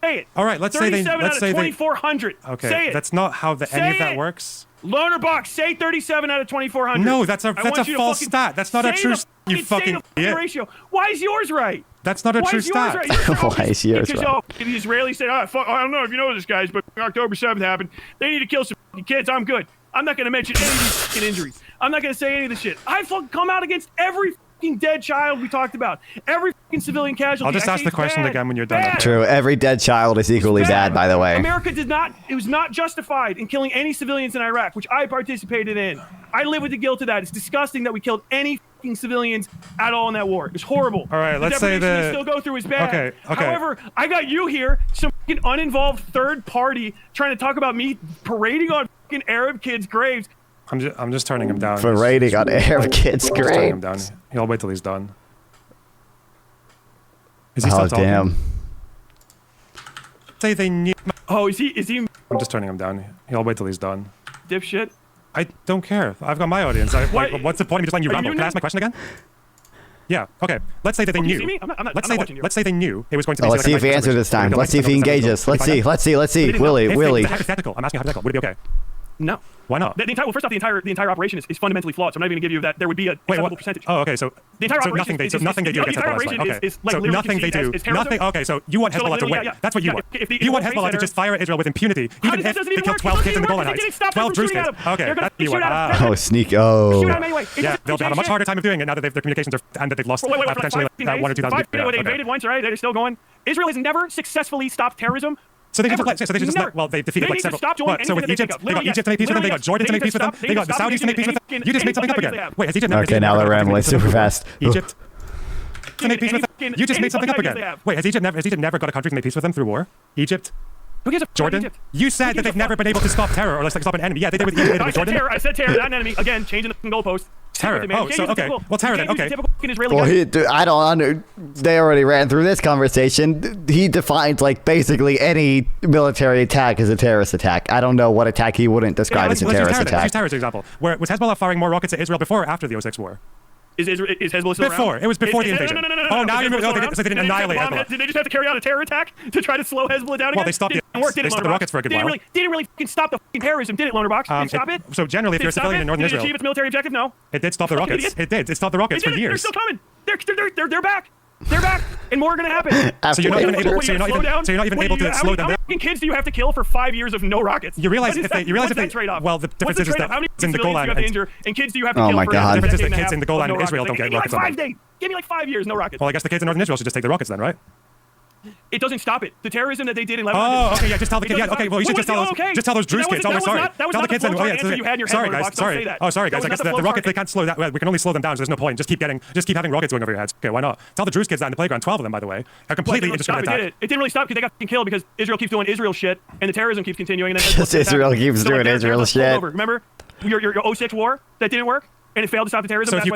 Say it. All right, let's say they. Let's say 2,400. Okay, say it. That's not how any of that works. Lonerbox, say 37 out of 2,400. No, that's a false stat. That's not a true. You fucking idiot. Ratio. Why is yours right? That's not a true stat. Right? Why is yours right? The Israelis said, I don't know if you know this, guys, but October 7th happened. They need to kill some kids. I'm good. I'm not going to mention any of these fucking injuries. I'm not going to say any of this shit. I fucking come out against every fucking dead child we talked about. Every fucking civilian casualty. I'll just ask the question again when you're done. True. Every dead child is equally bad, by the way. America it was not justified in killing any civilians in Iraq, which I participated in. I live with the guilt of that. It's disgusting that we killed any fucking civilians at all in that war. It's horrible. All right, let's say we still go through is bad. Okay. However, I got you here, some fucking uninvolved third party, trying to talk about me parading on fucking Arab kids' graves. I'm just turning him down. Parading on Arab kids' graves. Turning him down. He'll wait till he's done. Is he still talking? Damn. Say they knew. Oh, is he? I'm just turning him down. He'll wait till he's done. Dipshit. I don't care. I've got my audience. What's the point of me just letting you ramble? Can I ask my question again? Yeah. Okay. Let's say that they knew. Let's say they knew it was going to be. Let's see if he answers this time. Let's see if he engages. Let's see. Willie. It's hypothetical. I'm asking hypothetical. Would it be okay? No. Why not? Well, first off, the entire operation is fundamentally flawed. So I'm not even going to give you that there would be a acceptable percentage. Oh, okay. So the entire nothing they do against Hezbollah. Okay. So nothing they do. Nothing. Okay. So you want Hezbollah to win. That's what you want. You want Hezbollah to just fire Israel with impunity, even if they kill 12 kids in the Golan Heights. 12 Jewish kids. Okay. That's what you want. Oh, sneak. Oh. Yeah. They'll have a much harder time of doing it now that their communications are and that they've lost potentially 1 or 2,000 people. They invaded once, right? They're still going. Israel has never successfully stopped terrorism. So they they defeated like several. So with Egypt, they got Egypt to make peace with them. They got Jordan to make peace with them. They got the Saudis to make peace with them. You just made something up again. Wait, has Egypt never? Okay, now they're rambling super fast. Egypt to make peace with them. You just made something up again. Wait, has Egypt never got a country to make peace with them through war? Egypt. Who gives a Jordan? Egypt? You said that they've never been able to stop terror or like stop an enemy. Yeah, they did with Egypt. With Jordan. I said terror, not an enemy. Again, changing the goalpost. Terror. Oh, so okay. Well, terror then. Okay. Well, I don't. They already ran through this conversation. He defined like basically any military attack as a terrorist attack. I don't know what attack he wouldn't describe as a terrorist attack. Let's use terror as an example. Where was Hezbollah firing more rockets at Israel before or after the 06 war? Is Hezbollah still before? Around? It was before the invasion. No. Oh, now you're so they didn't annihilate Hezbollah. Did they just have to carry out a terror attack to try to slow Hezbollah down again? Well, they stopped the rockets for a good while. Didn't really fucking stop the fucking terrorism, did it, Lonerbox? Did it stop it? So generally, if you're a civilian in northern Israel, did it achieve its military objective? No. It did stop the rockets. It did. It stopped the rockets for years. They're still coming. They're back. They're back, and more are going to happen. So you're not even able. So you're not even able to slow them down. How many kids do you have to kill for 5 years of no rockets? You realize if they trade-off? Well, the difference is that in the Golan and kids do you have to kill? Oh my God! The difference is that kids in the Golan and Israel don't get rockets. Give me like 5 years, no rockets. Well, I guess the kids in northern Israel should just take the rockets then, right? It doesn't stop it. The terrorism that they did in Lebanon. Oh, okay, yeah, just tell the kids. Yeah, okay, well, you should just tell those Druze kids. Oh, sorry. Tell the kids then. Oh, yeah, sorry, guys. Sorry. Oh, sorry, guys. I guess the rockets they can't slow that. We can only slow them down. So there's no point. Just keep having rockets going over your heads. Okay, why not? Tell the Druze kids that in the playground. 12 of them, by the way, are completely indiscriminate attack. It didn't really stop because they got killed because Israel keeps doing Israel shit and the terrorism keeps continuing. Because Israel keeps doing Israel shit. Remember your 06 war that didn't work? And it failed to stop the terrorism. So if you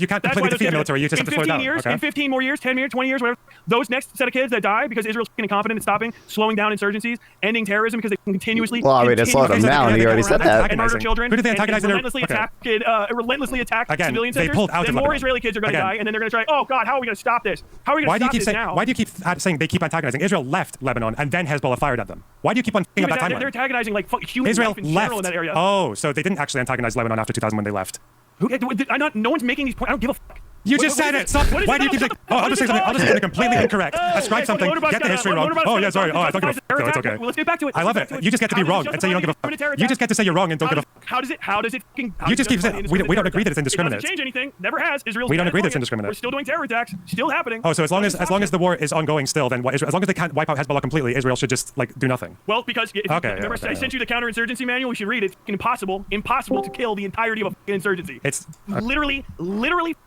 can't completely defeat the military, you just have to slow it down. In 15 more years, 10 years, 20 years, whatever, those next set of kids that die because Israel's incompetent in stopping, slowing down insurgencies, ending terrorism because they can continuously. Well, I mean, it's slowed them down. You already said that. And murder children. Who did they antagonize? Relentlessly attack civilian centers. They pulled out. Then more Israeli kids are going to die, and then they're going to try. Oh God, how are we going to stop this? How are we going to stop this now? Why do you keep saying they keep antagonizing? Israel left Lebanon, and then Hezbollah fired at them. Why do you keep on thinking about that timeline? They're antagonizing like human life in general in that area. Oh, so they didn't actually antagonize Lebanon after 2000 when they left. No one's making these points. I don't give a fuck. You just said it. Stop. Why do you keep saying? Oh, I'll just say something. I'll just say something completely incorrect. Ascribe something. Get the history wrong. Oh yeah, sorry. Oh, I don't give a fuck. It's okay. Let's get back to it. I love it. You just get to be wrong and say you don't give a fuck. You just get to say you're wrong and don't give a fuck. How does it? You just keep saying we don't agree that it's indiscriminate. It doesn't change anything. Never has. Israel. We don't agree that it's indiscriminate. We're still doing terror attacks. Still happening. Oh, so as long as the war is ongoing still, then as long as they can't wipe out Hezbollah completely, Israel should just like do nothing. Well, because remember I sent you the counterinsurgency manual. We should read it. Impossible to kill the entirety of an insurgency. It's literally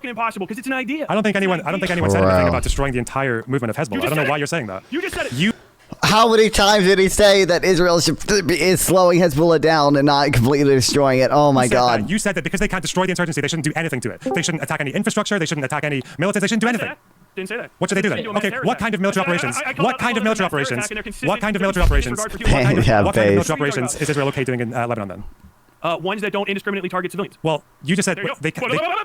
impossible because it's an idea. I don't think anyone said anything about destroying the entire movement of Hezbollah. I don't know why you're saying that. You just said it. How many times did he say that Israel is slowing Hezbollah down and not completely destroying it? Oh my God! You said that because they can't destroy the insurgency, they shouldn't do anything to it. They shouldn't attack any infrastructure. They shouldn't attack any militants. They shouldn't do anything. Didn't say that. What should they do then? Okay, what kind of military operations? What kind of military operations? What kind of military operations? What kind of military operations is Israel okay doing in Lebanon then? Ones that don't indiscriminately target civilians. Well, you just said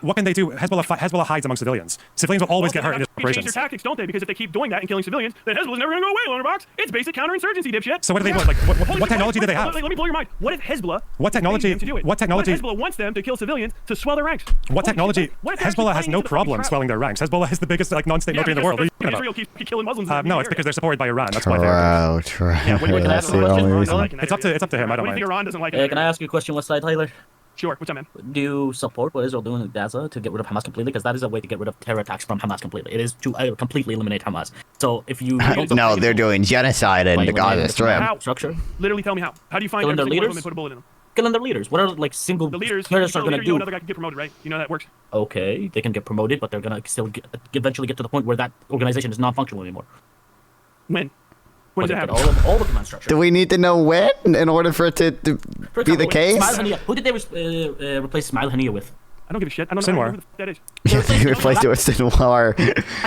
what can they do? Hezbollah hides among civilians. Civilians will always get hurt in these operations. They change their tactics, don't they? Because if they keep doing that and killing civilians, then Hezbollah's never going to go away, Lonerbox. It's basic counterinsurgency, dipshit. So what do they want? Like, what technology do they have? Let me blow your mind. What if Hezbollah? What technology? What technology? Hezbollah wants them to kill civilians to swell their ranks. What technology? Hezbollah has no problem swelling their ranks. Hezbollah is the biggest non-state military in the world. Israel keeps killing Muslims. No, it's because they're supported by Iran. That's why they're. True. That's the only reason. It's up to him. I don't mind. Iran doesn't like it. Can I ask you a question, westsidetyler? Sure. What's up, man? Do you support what Israel doing in Gaza to get rid of Hamas completely? Because that is a way to get rid of terror attacks from Hamas completely. It is to completely eliminate Hamas. So if you no, they're doing genocide in the Gaza Strip. Structure. Literally, tell me how. How do you find their leaders and put a bullet in them? Killing their leaders. What are like single the leaders? terrorists are going to do? Another guy can get promoted, right? You know that works. Okay, they can get promoted, but they're going to still eventually get to the point where that organization is non-functional anymore. When? When does it happen? All the command structure. Do we need to know when in order for it to be the case? Who did they replace Ismail Haniyeh with? I don't give a shit. I don't know who that is. They replaced it with Sinwar.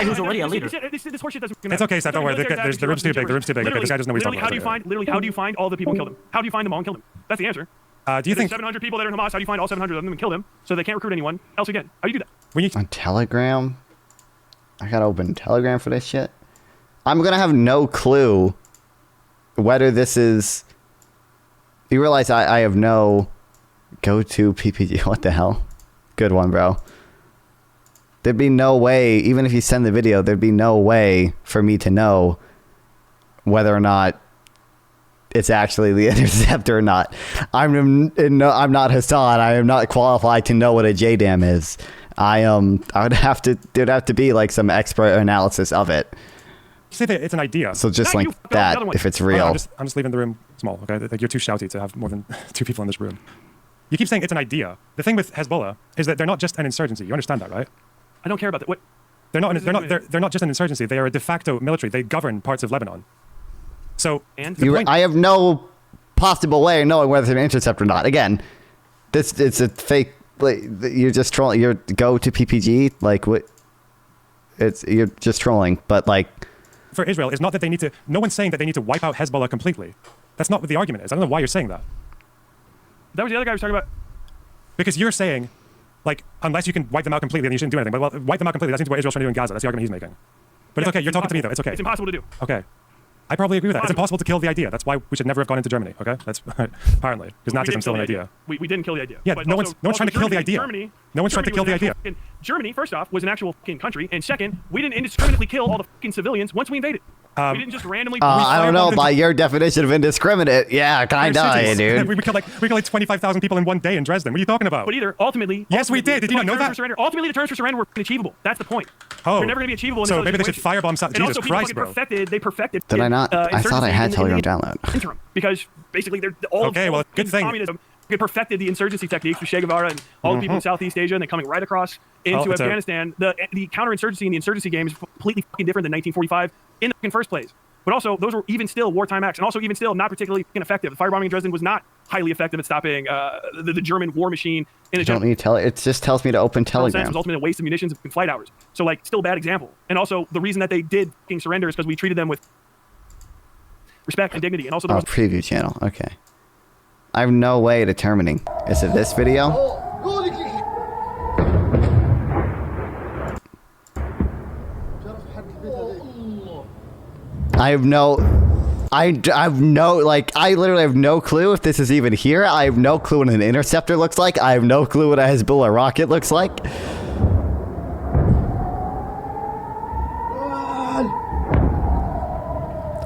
Who's already a leader. This horseshit doesn't. It's okay, Seth. Don't worry. The room's too big. The room's too big. Okay, this guy doesn't know what he's talking about. How do you find all the people and kill them? How do you find them all and kill them? That's the answer. Do you think 700 people that are in Hamas? How do you find all 700 of them and kill them so they can't recruit anyone else again? How do you do that? On Telegram? I gotta open Telegram for this shit. I'm gonna have no clue whether this is. You realize I have no go-to PPG. What the hell? Good one, bro. There'd be no way, even if you send the video, there'd be no way for me to know whether or not it's actually the interceptor or not. I'm not Hassan. I am not qualified to know what a JDAM is. There'd have to be like some expert analysis of it. Say that it's an idea. So just like that, if it's real. I'm just leaving the room small, okay? Like, you're too shouty to have more than 2 people in this room. You keep saying it's an idea. The thing with Hezbollah is that they're not just an insurgency. You understand that, right? I don't care about that. What? They're not just an insurgency. They are a de facto military. They govern parts of Lebanon. So I have no possible way of knowing whether it's an intercept or not. Again, it's a fake. Like, you're just trolling. You're go to PPG. Like what? You're just trolling. But like, for Israel, it's not that they need to. No one's saying that they need to wipe out Hezbollah completely. That's not what the argument is. I don't know why you're saying that. That was the other guy I was talking about. Because you're saying, like, unless you can wipe them out completely, then you shouldn't do anything. But wipe them out completely. That's what Israel's trying to do in Gaza. That's the argument he's making. But it's okay. You're talking to me though. It's okay. It's impossible to do. Okay. I probably agree with that. It's impossible to kill the idea. That's why we should never have gone into Germany. Okay, that's apparently because Nazism's still an idea. We didn't kill the idea. Yeah, no one's trying to kill the idea. No one's trying to kill the idea. Germany, first off, was an actual country, and second, we didn't indiscriminately kill all the civilians once we invaded. We didn't just randomly. I don't know. By your definition of indiscriminate, yeah, kinda, dude. We killed like 25,000 people in one day in Dresden. What are you talking about? But either ultimately. Yes, we did. Did you not know that? Ultimately, the terms for surrender were achievable. That's the point. Oh, they're never going to be achievable. So maybe they should firebomb South. Jesus Christ, bro. They perfected. Did I not? I thought I had Telegram download. Interim, because basically they're all. Okay, well, good thing. Communism. They perfected the insurgency techniques with Che Guevara and all the people in Southeast Asia, and then coming right across into Afghanistan. The counterinsurgency and the insurgency game is completely different than 1945 in the first place. But also, those were even still wartime acts, and also even still not particularly effective. The firebombing in Dresden was not highly effective at stopping the German war machine. You don't need it just tells me to open Telegram. It was ultimately a waste of munitions and flight hours. So, like, still a bad example. And also, the reason that they did surrender is because we treated them with respect and dignity. And also, preview channel. Okay. I have no way of determining. Is it this video? I literally have no clue if this is even here. I have no clue what an interceptor looks like. I have no clue what a Hezbollah rocket looks like.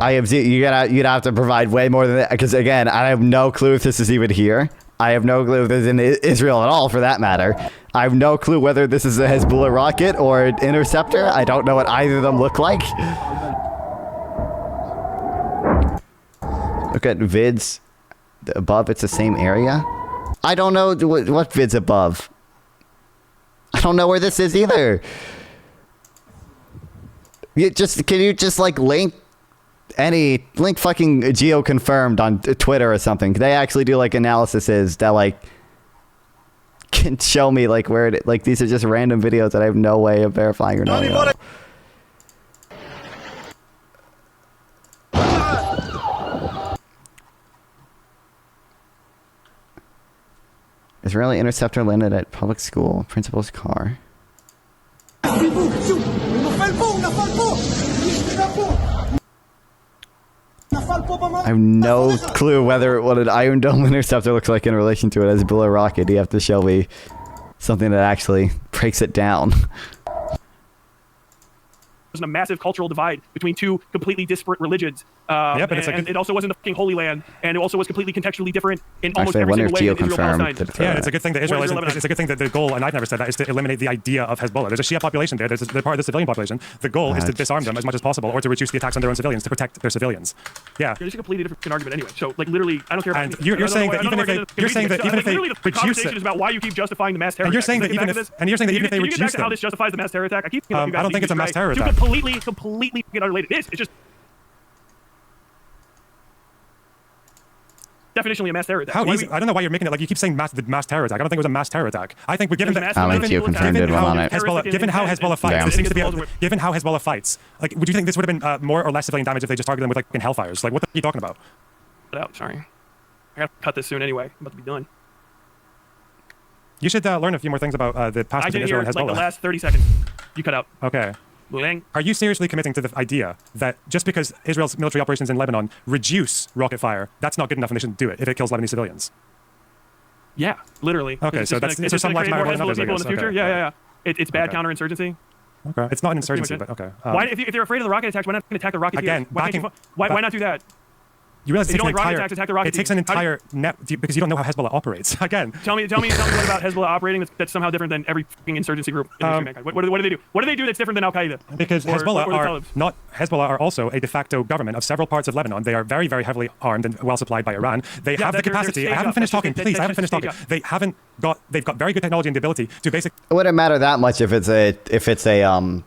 You'd have to provide way more than that, because again, I have no clue if this is even here. I have no clue if this is in Israel at all, for that matter. I have no clue whether this is a Hezbollah rocket or an interceptor. I don't know what either of them look like. Look at vids above. It's the same area. I don't know what vids above. I don't know where this is either. Can you just like link link fucking geo confirmed on Twitter or something. They actually do like analyses that like can show me like where it, like these are just random videos that I have no way of verifying or knowing. Israeli interceptor landed at public school. Principal's car. I have no clue what an Iron Dome interceptor looks like in relation to an Hezbollah rocket. You have to show me something that actually breaks it down. Wasn't a massive cultural divide between two completely disparate religions. But it also wasn't the fucking Holy Land, and it also was completely contextually different in almost every single way in Israel-Palestine. Yeah, it's a good thing that Israel it's a good thing that the goal, and I've never said that, is to eliminate the idea of Hezbollah. There's a Shia population there. They're part of the civilian population. The goal is to disarm them as much as possible, or to reduce the attacks on their own civilians, to protect their civilians. Yeah. It's a completely different argument anyway. So, like, literally, I don't care. And you're saying that even if they reduce it, the conversation is about why you keep justifying the mass terror. And you're saying that even if they reduce how this justifies the mass terror attack. I don't think it's a mass terror attack. Completely unrelated. It's just definitionally a mass terror attack. How easy? I don't know why you're making it like you keep saying the mass terror attack. I don't think it was a mass terror attack. I think given how Hezbollah fights, like, would you think this would have been more or less civilian damage if they just targeted them with like hellfires? Like, what the are you talking about? Sorry, I gotta cut this soon anyway. I'm about to be done. You should learn a few more things about the past between Israel and Hezbollah. Like the last 30 seconds. You cut out. Okay. Are you seriously committing to the idea that just because Israel's military operations in Lebanon reduce rocket fire, that's not good enough and they shouldn't do it if it kills Lebanese civilians? Yeah, literally. Okay, so some lives matter more than others, I guess. In the future? Okay. Yeah. It's bad counterinsurgency. Okay. It's not an insurgency, but okay. Why, if they're afraid of the rocket attacks, why not attack the rocket again, why not do that? You realize it takes an entire net because you don't know how Hezbollah operates. Again, tell me what about Hezbollah operating that's somehow different than every fucking insurgency group in mankind. What do they do? What do they do that's different than Al Qaeda? Because Hezbollah are also a de facto government of several parts of Lebanon. They are very, very heavily armed and well supplied by Iran. They have the capacity. I haven't finished talking. Please, I haven't finished talking. They've got very good technology and the ability to basically. It wouldn't matter that much if it's a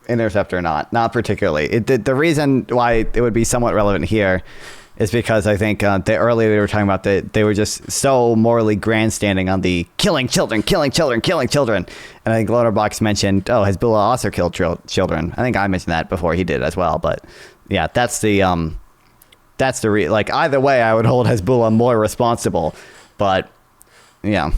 interceptor or not. Not particularly. The reason why it would be somewhat relevant here is because I think earlier they were talking about that they were just so morally grandstanding on the killing children. And I think Lonerbox mentioned, Hezbollah also killed children. I think I mentioned that before he did as well. But yeah, that's the like either way, I would hold Hezbollah more responsible. But yeah.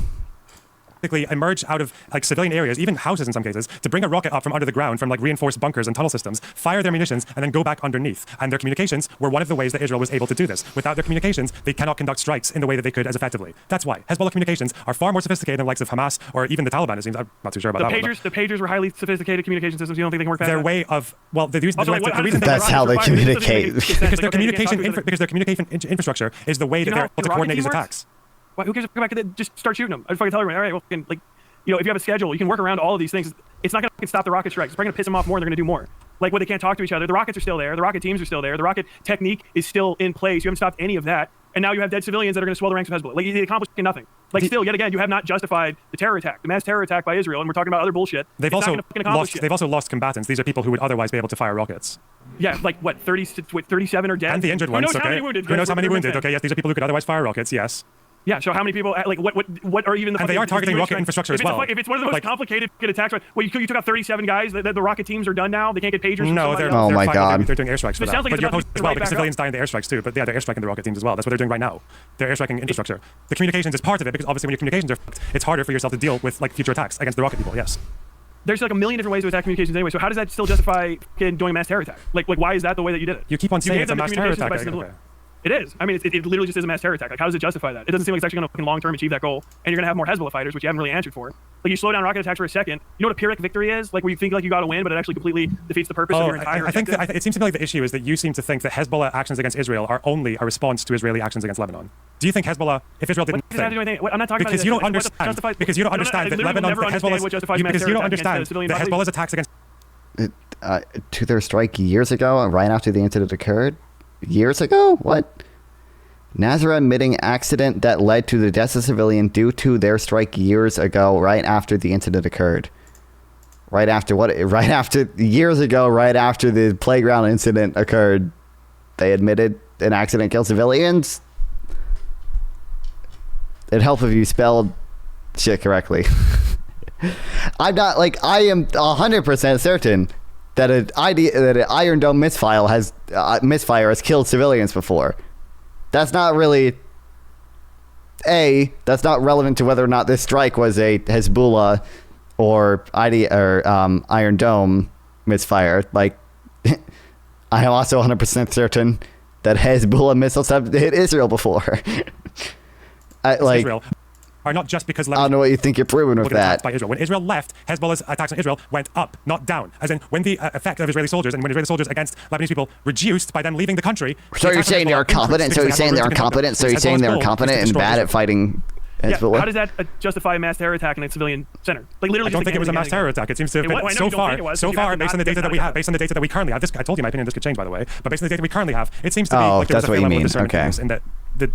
Emerge out of like civilian areas, even houses in some cases, to bring a rocket up from under the ground from like reinforced bunkers and tunnel systems, fire their munitions, and then go back underneath. And their communications were one of the ways that Israel was able to do this. Without their communications, they cannot conduct strikes in the way that they could as effectively. That's why Hezbollah communications are far more sophisticated than the likes of Hamas or even the Taliban. It seems I'm not too sure about that. The pagers were highly sophisticated communication systems. You don't think they can work past their way of the reason that's how they communicate because their communication infrastructure is the way that they're able to coordinate these attacks. Why, who cares? Come back and just start shooting them. I just fucking tell everyone, all right, well, fucking, like, you know, if you have a schedule, you can work around all of these things. It's not going to stop the rocket strikes. It's probably going to piss them off more, and they're going to do more. Like, when they can't talk to each other, the rockets are still there. The rocket teams are still there. The rocket technique is still in place. You haven't stopped any of that. And now you have dead civilians that are going to swell the ranks of Hezbollah. Like, they accomplished nothing. Like, still, yet again, you have not justified the terror attack, the mass terror attack by Israel, and we're talking about other bullshit. They've also lost combatants. These are people who would otherwise be able to fire rockets. Yeah, like, what, 37 are dead? And the injured ones, okay? Who knows how many wounded? Okay, yes, these are people who could otherwise fire rockets, yes. Yeah, so how many people, like, what are even the... And they are targeting rocket infrastructure as well. If it's one of the most complicated attacks, well, you took out 37 guys, the rocket teams are done now, they can't get pagers. No, they're doing airstrikes for that. But you're opposed as well, because civilians die in the airstrikes too, but yeah, they're airstriking the rocket teams as well. That's what they're doing right now. They're airstriking infrastructure. The communications is part of it, because obviously when your communications are fucked, it's harder for yourself to deal with, like, future attacks against the rocket people, yes. There's like a million different ways to attack communications anyway, so how does that still justify doing a mass terror attack? Like why is that the way that you did it? You keep on saying it's a mass terror attack. It is. I mean, it literally just is a mass terror attack. Like, how does it justify that? It doesn't seem like it's actually going to long-term achieve that goal. And you're going to have more Hezbollah fighters, which you haven't really answered for. Like, you slow down rocket attacks for a second. You know what a Pyrrhic victory is? Like, where you think like you got to win, but it actually completely defeats the purpose of your entire I think it seems to me like the issue is that you seem to think that Hezbollah actions against Israel are only a response to Israeli actions against Lebanon. Do you think Hezbollah, if Israel didn't think... I'm not talking because about because you don't understand that Lebanon, because you don't understand that Hezbollah's attacks against... to their strike years ago, right after the incident occurred? Years ago? What? Nazareth admitting accident that led to the deaths of civilian due to their strike years ago, right after the incident occurred. Right after years ago, right after the playground incident occurred. they admitted an accident killed civilians. It'd help if you spelled shit correctly. I'm not like I am 100% certain that an Iron Dome misfire has killed civilians before. That's not really that's not relevant to whether or not this strike was a Hezbollah or Iron Dome misfire. Like, I am also 100% certain that Hezbollah missiles have hit Israel before. Israel are not just because I don't know what you think you're proving with that. By Israel. When Israel left, Hezbollah's attacks on Israel went up, not down. As in, when the effect of Israeli soldiers and when Israeli soldiers against Lebanese people reduced by them leaving the country. So you're saying they're incompetent? So you're saying they're incompetent? So you're saying they're incompetent and bad at fighting Hezbollah? Yeah, how does that justify a mass terror attack in a civilian center? Like literally, I don't think it was a mass terror attack. It seems to have been so far, based on the data that we have, based on the data that we currently have. I told you my opinion. This could change, by the way. But based on the data we currently have, it seems to be like there's a fair level of discernment in that.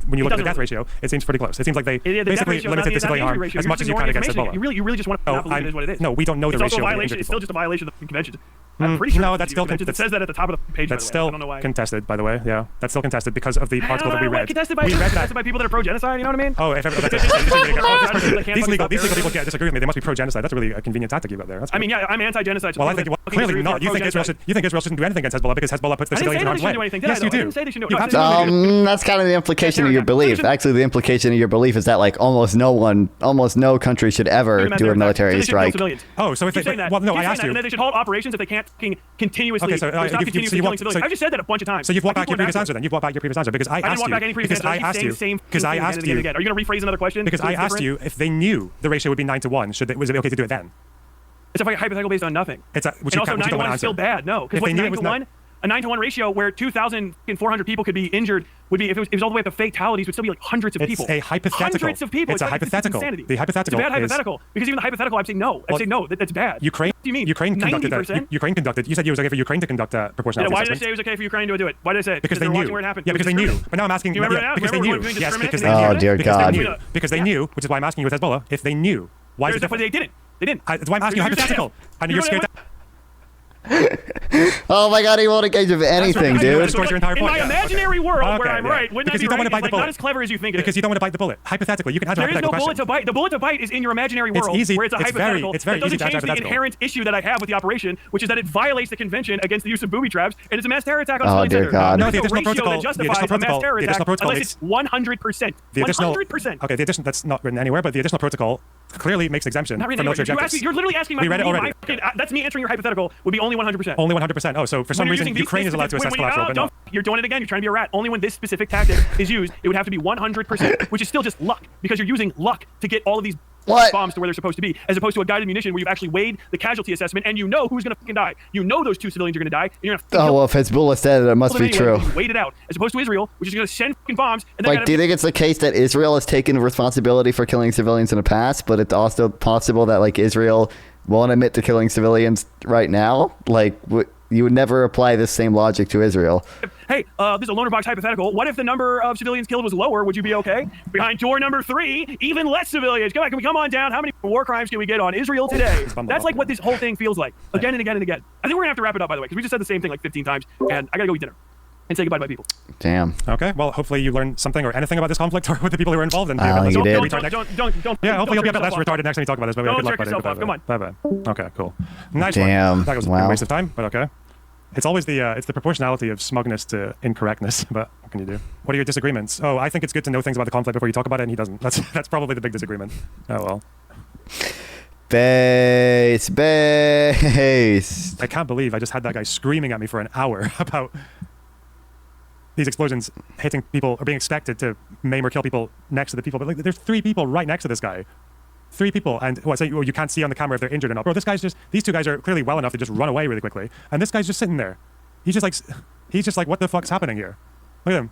When you look at the death ratio, it seems pretty close. It seems like they basically limited the civilian harm as much as you can against Hezbollah. You really just want to believe it is what it is. No, we don't know the ratio. It's still just a violation of the convention. I'm pretty sure no, that's still it says that at the top of the page. That's still contested, by the way. Yeah, that's still contested because of the article that we read. Contested by people that are pro-genocide. You know what I mean? Oh, these legal people can't disagree with me. They must be pro-genocide. That's a really convenient tactic you got there. I mean, yeah, I'm anti-genocide. Well, I think clearly not. You think Israel shouldn't do anything against Hezbollah because Hezbollah puts their civilians in harm's way? Yes, you do. That's kind of the implication of your belief. Actually, the implication of your belief is that like almost no country should ever do a military strike. Oh, so if they, well, no, I asked you. And they should halt operations if they can't continuously. Okay, so killing civilians. I've just said that a bunch of times. So you've walked back your previous answer then. You've walked back your previous answer because I asked you. Because I asked you. Are you going to rephrase another question? Because I asked you if they knew the ratio would be 9-1. Was it okay to do it then? It's a hypothetical based on nothing. And also 9-1 is still bad. No, because 9-1. A 9-1 ratio where 2,400 people could be injured would be, if it was all the way up to fatalities, would still be like hundreds of people. It's a hypothetical. Hundreds of people. It's a hypothetical. The hypothetical. It's a bad hypothetical. Because even the hypothetical, I'd say no. I'd say no, that's bad. Ukraine. What do you mean? Ukraine conducted. You said it was okay for Ukraine to conduct proportionality. Why did I say it was okay for Ukraine to do it? Why did I say it? Because they knew. Where it happened. Yeah, because they knew. But now I'm asking. Because they knew. Yes, because they knew. Oh dear God. Because they knew, which is why I'm asking you with Hezbollah. If they knew, why is it different? They didn't. They didn't. That's why I'm asking you hypothetical. And you're scared. Oh my God, he won't engage with anything, dude. In my imaginary world where I'm right, wouldn't that be right? It's not as clever as you think it is. Because you don't want to bite the bullet. Hypothetically, you can answer a hypothetical question. There is no bullet to bite. The bullet to bite is in your imaginary world where it's a hypothetical. It's very easy to answer the inherent issue that I have with the operation, which is that it violates the convention against the use of booby traps, and it's a mass terror attack on civilian centers. No, the additional protocol. The additional protocol. Unless it's 100%. 100%. Okay, the addition that's not written anywhere, but the additional protocol clearly makes exemption from military objectives. You're literally asking my. We read it already. That's me answering your hypothetical. Would be only 100%. Only 100%. Oh, so for some reason Ukraine is allowed to assess collateral, but not. You're doing it again. You're trying to be a rat. Only when this specific tactic is used, it would have to be 100%, which is still just luck because you're using luck to get all of these bombs to where they're supposed to be, as opposed to a guided munition where you've actually weighed the casualty assessment and you know who's going to fucking die. You know those 2 civilians are going to die. And you're gonna well, if Hezbollah said it, it must be true. You wait it out, as opposed to Israel, which is going to send fucking bombs. And like, do you think it's the case that Israel has taken responsibility for killing civilians in the past, but it's also possible that like Israel won't admit to killing civilians right now? Like, you would never apply this same logic to Israel. Hey, this is a Lonerbox hypothetical. What if the number of civilians killed was lower? Would you be okay? Behind door number 3, even less civilians. Come on, can we come on down? How many war crimes can we get on Israel today? That's like what this whole thing feels like, again and again and again. I think we're gonna have to wrap it up, by the way, because we just said the same thing like 15 times, and I gotta go eat dinner and say goodbye to my people. Damn. Okay. Well, hopefully you learned something or anything about this conflict or with the people who were involved. And you did. Yeah. Hopefully you'll be a bit less retarded next time you talk about this. But don't good luck, jerk yourself off. Come on. Bye. Okay. Cool. Nice. Damn. That was a waste of time, but okay. It's always the proportionality of smugness to incorrectness. But what can you do? What are your disagreements? Oh, I think it's good to know things about the conflict before you talk about it, and he doesn't. That's probably the big disagreement. Oh well. Base. I can't believe I just had that guy screaming at me for an hour about these explosions hitting people or being expected to maim or kill people next to the people. But like, there's 3 people right next to this guy. 3 people, and you can't see on the camera if they're injured or not. Bro, these 2 guys are clearly well enough to just run away really quickly, and this guy's just sitting there. He's just like, what the fuck's happening here? Look at him.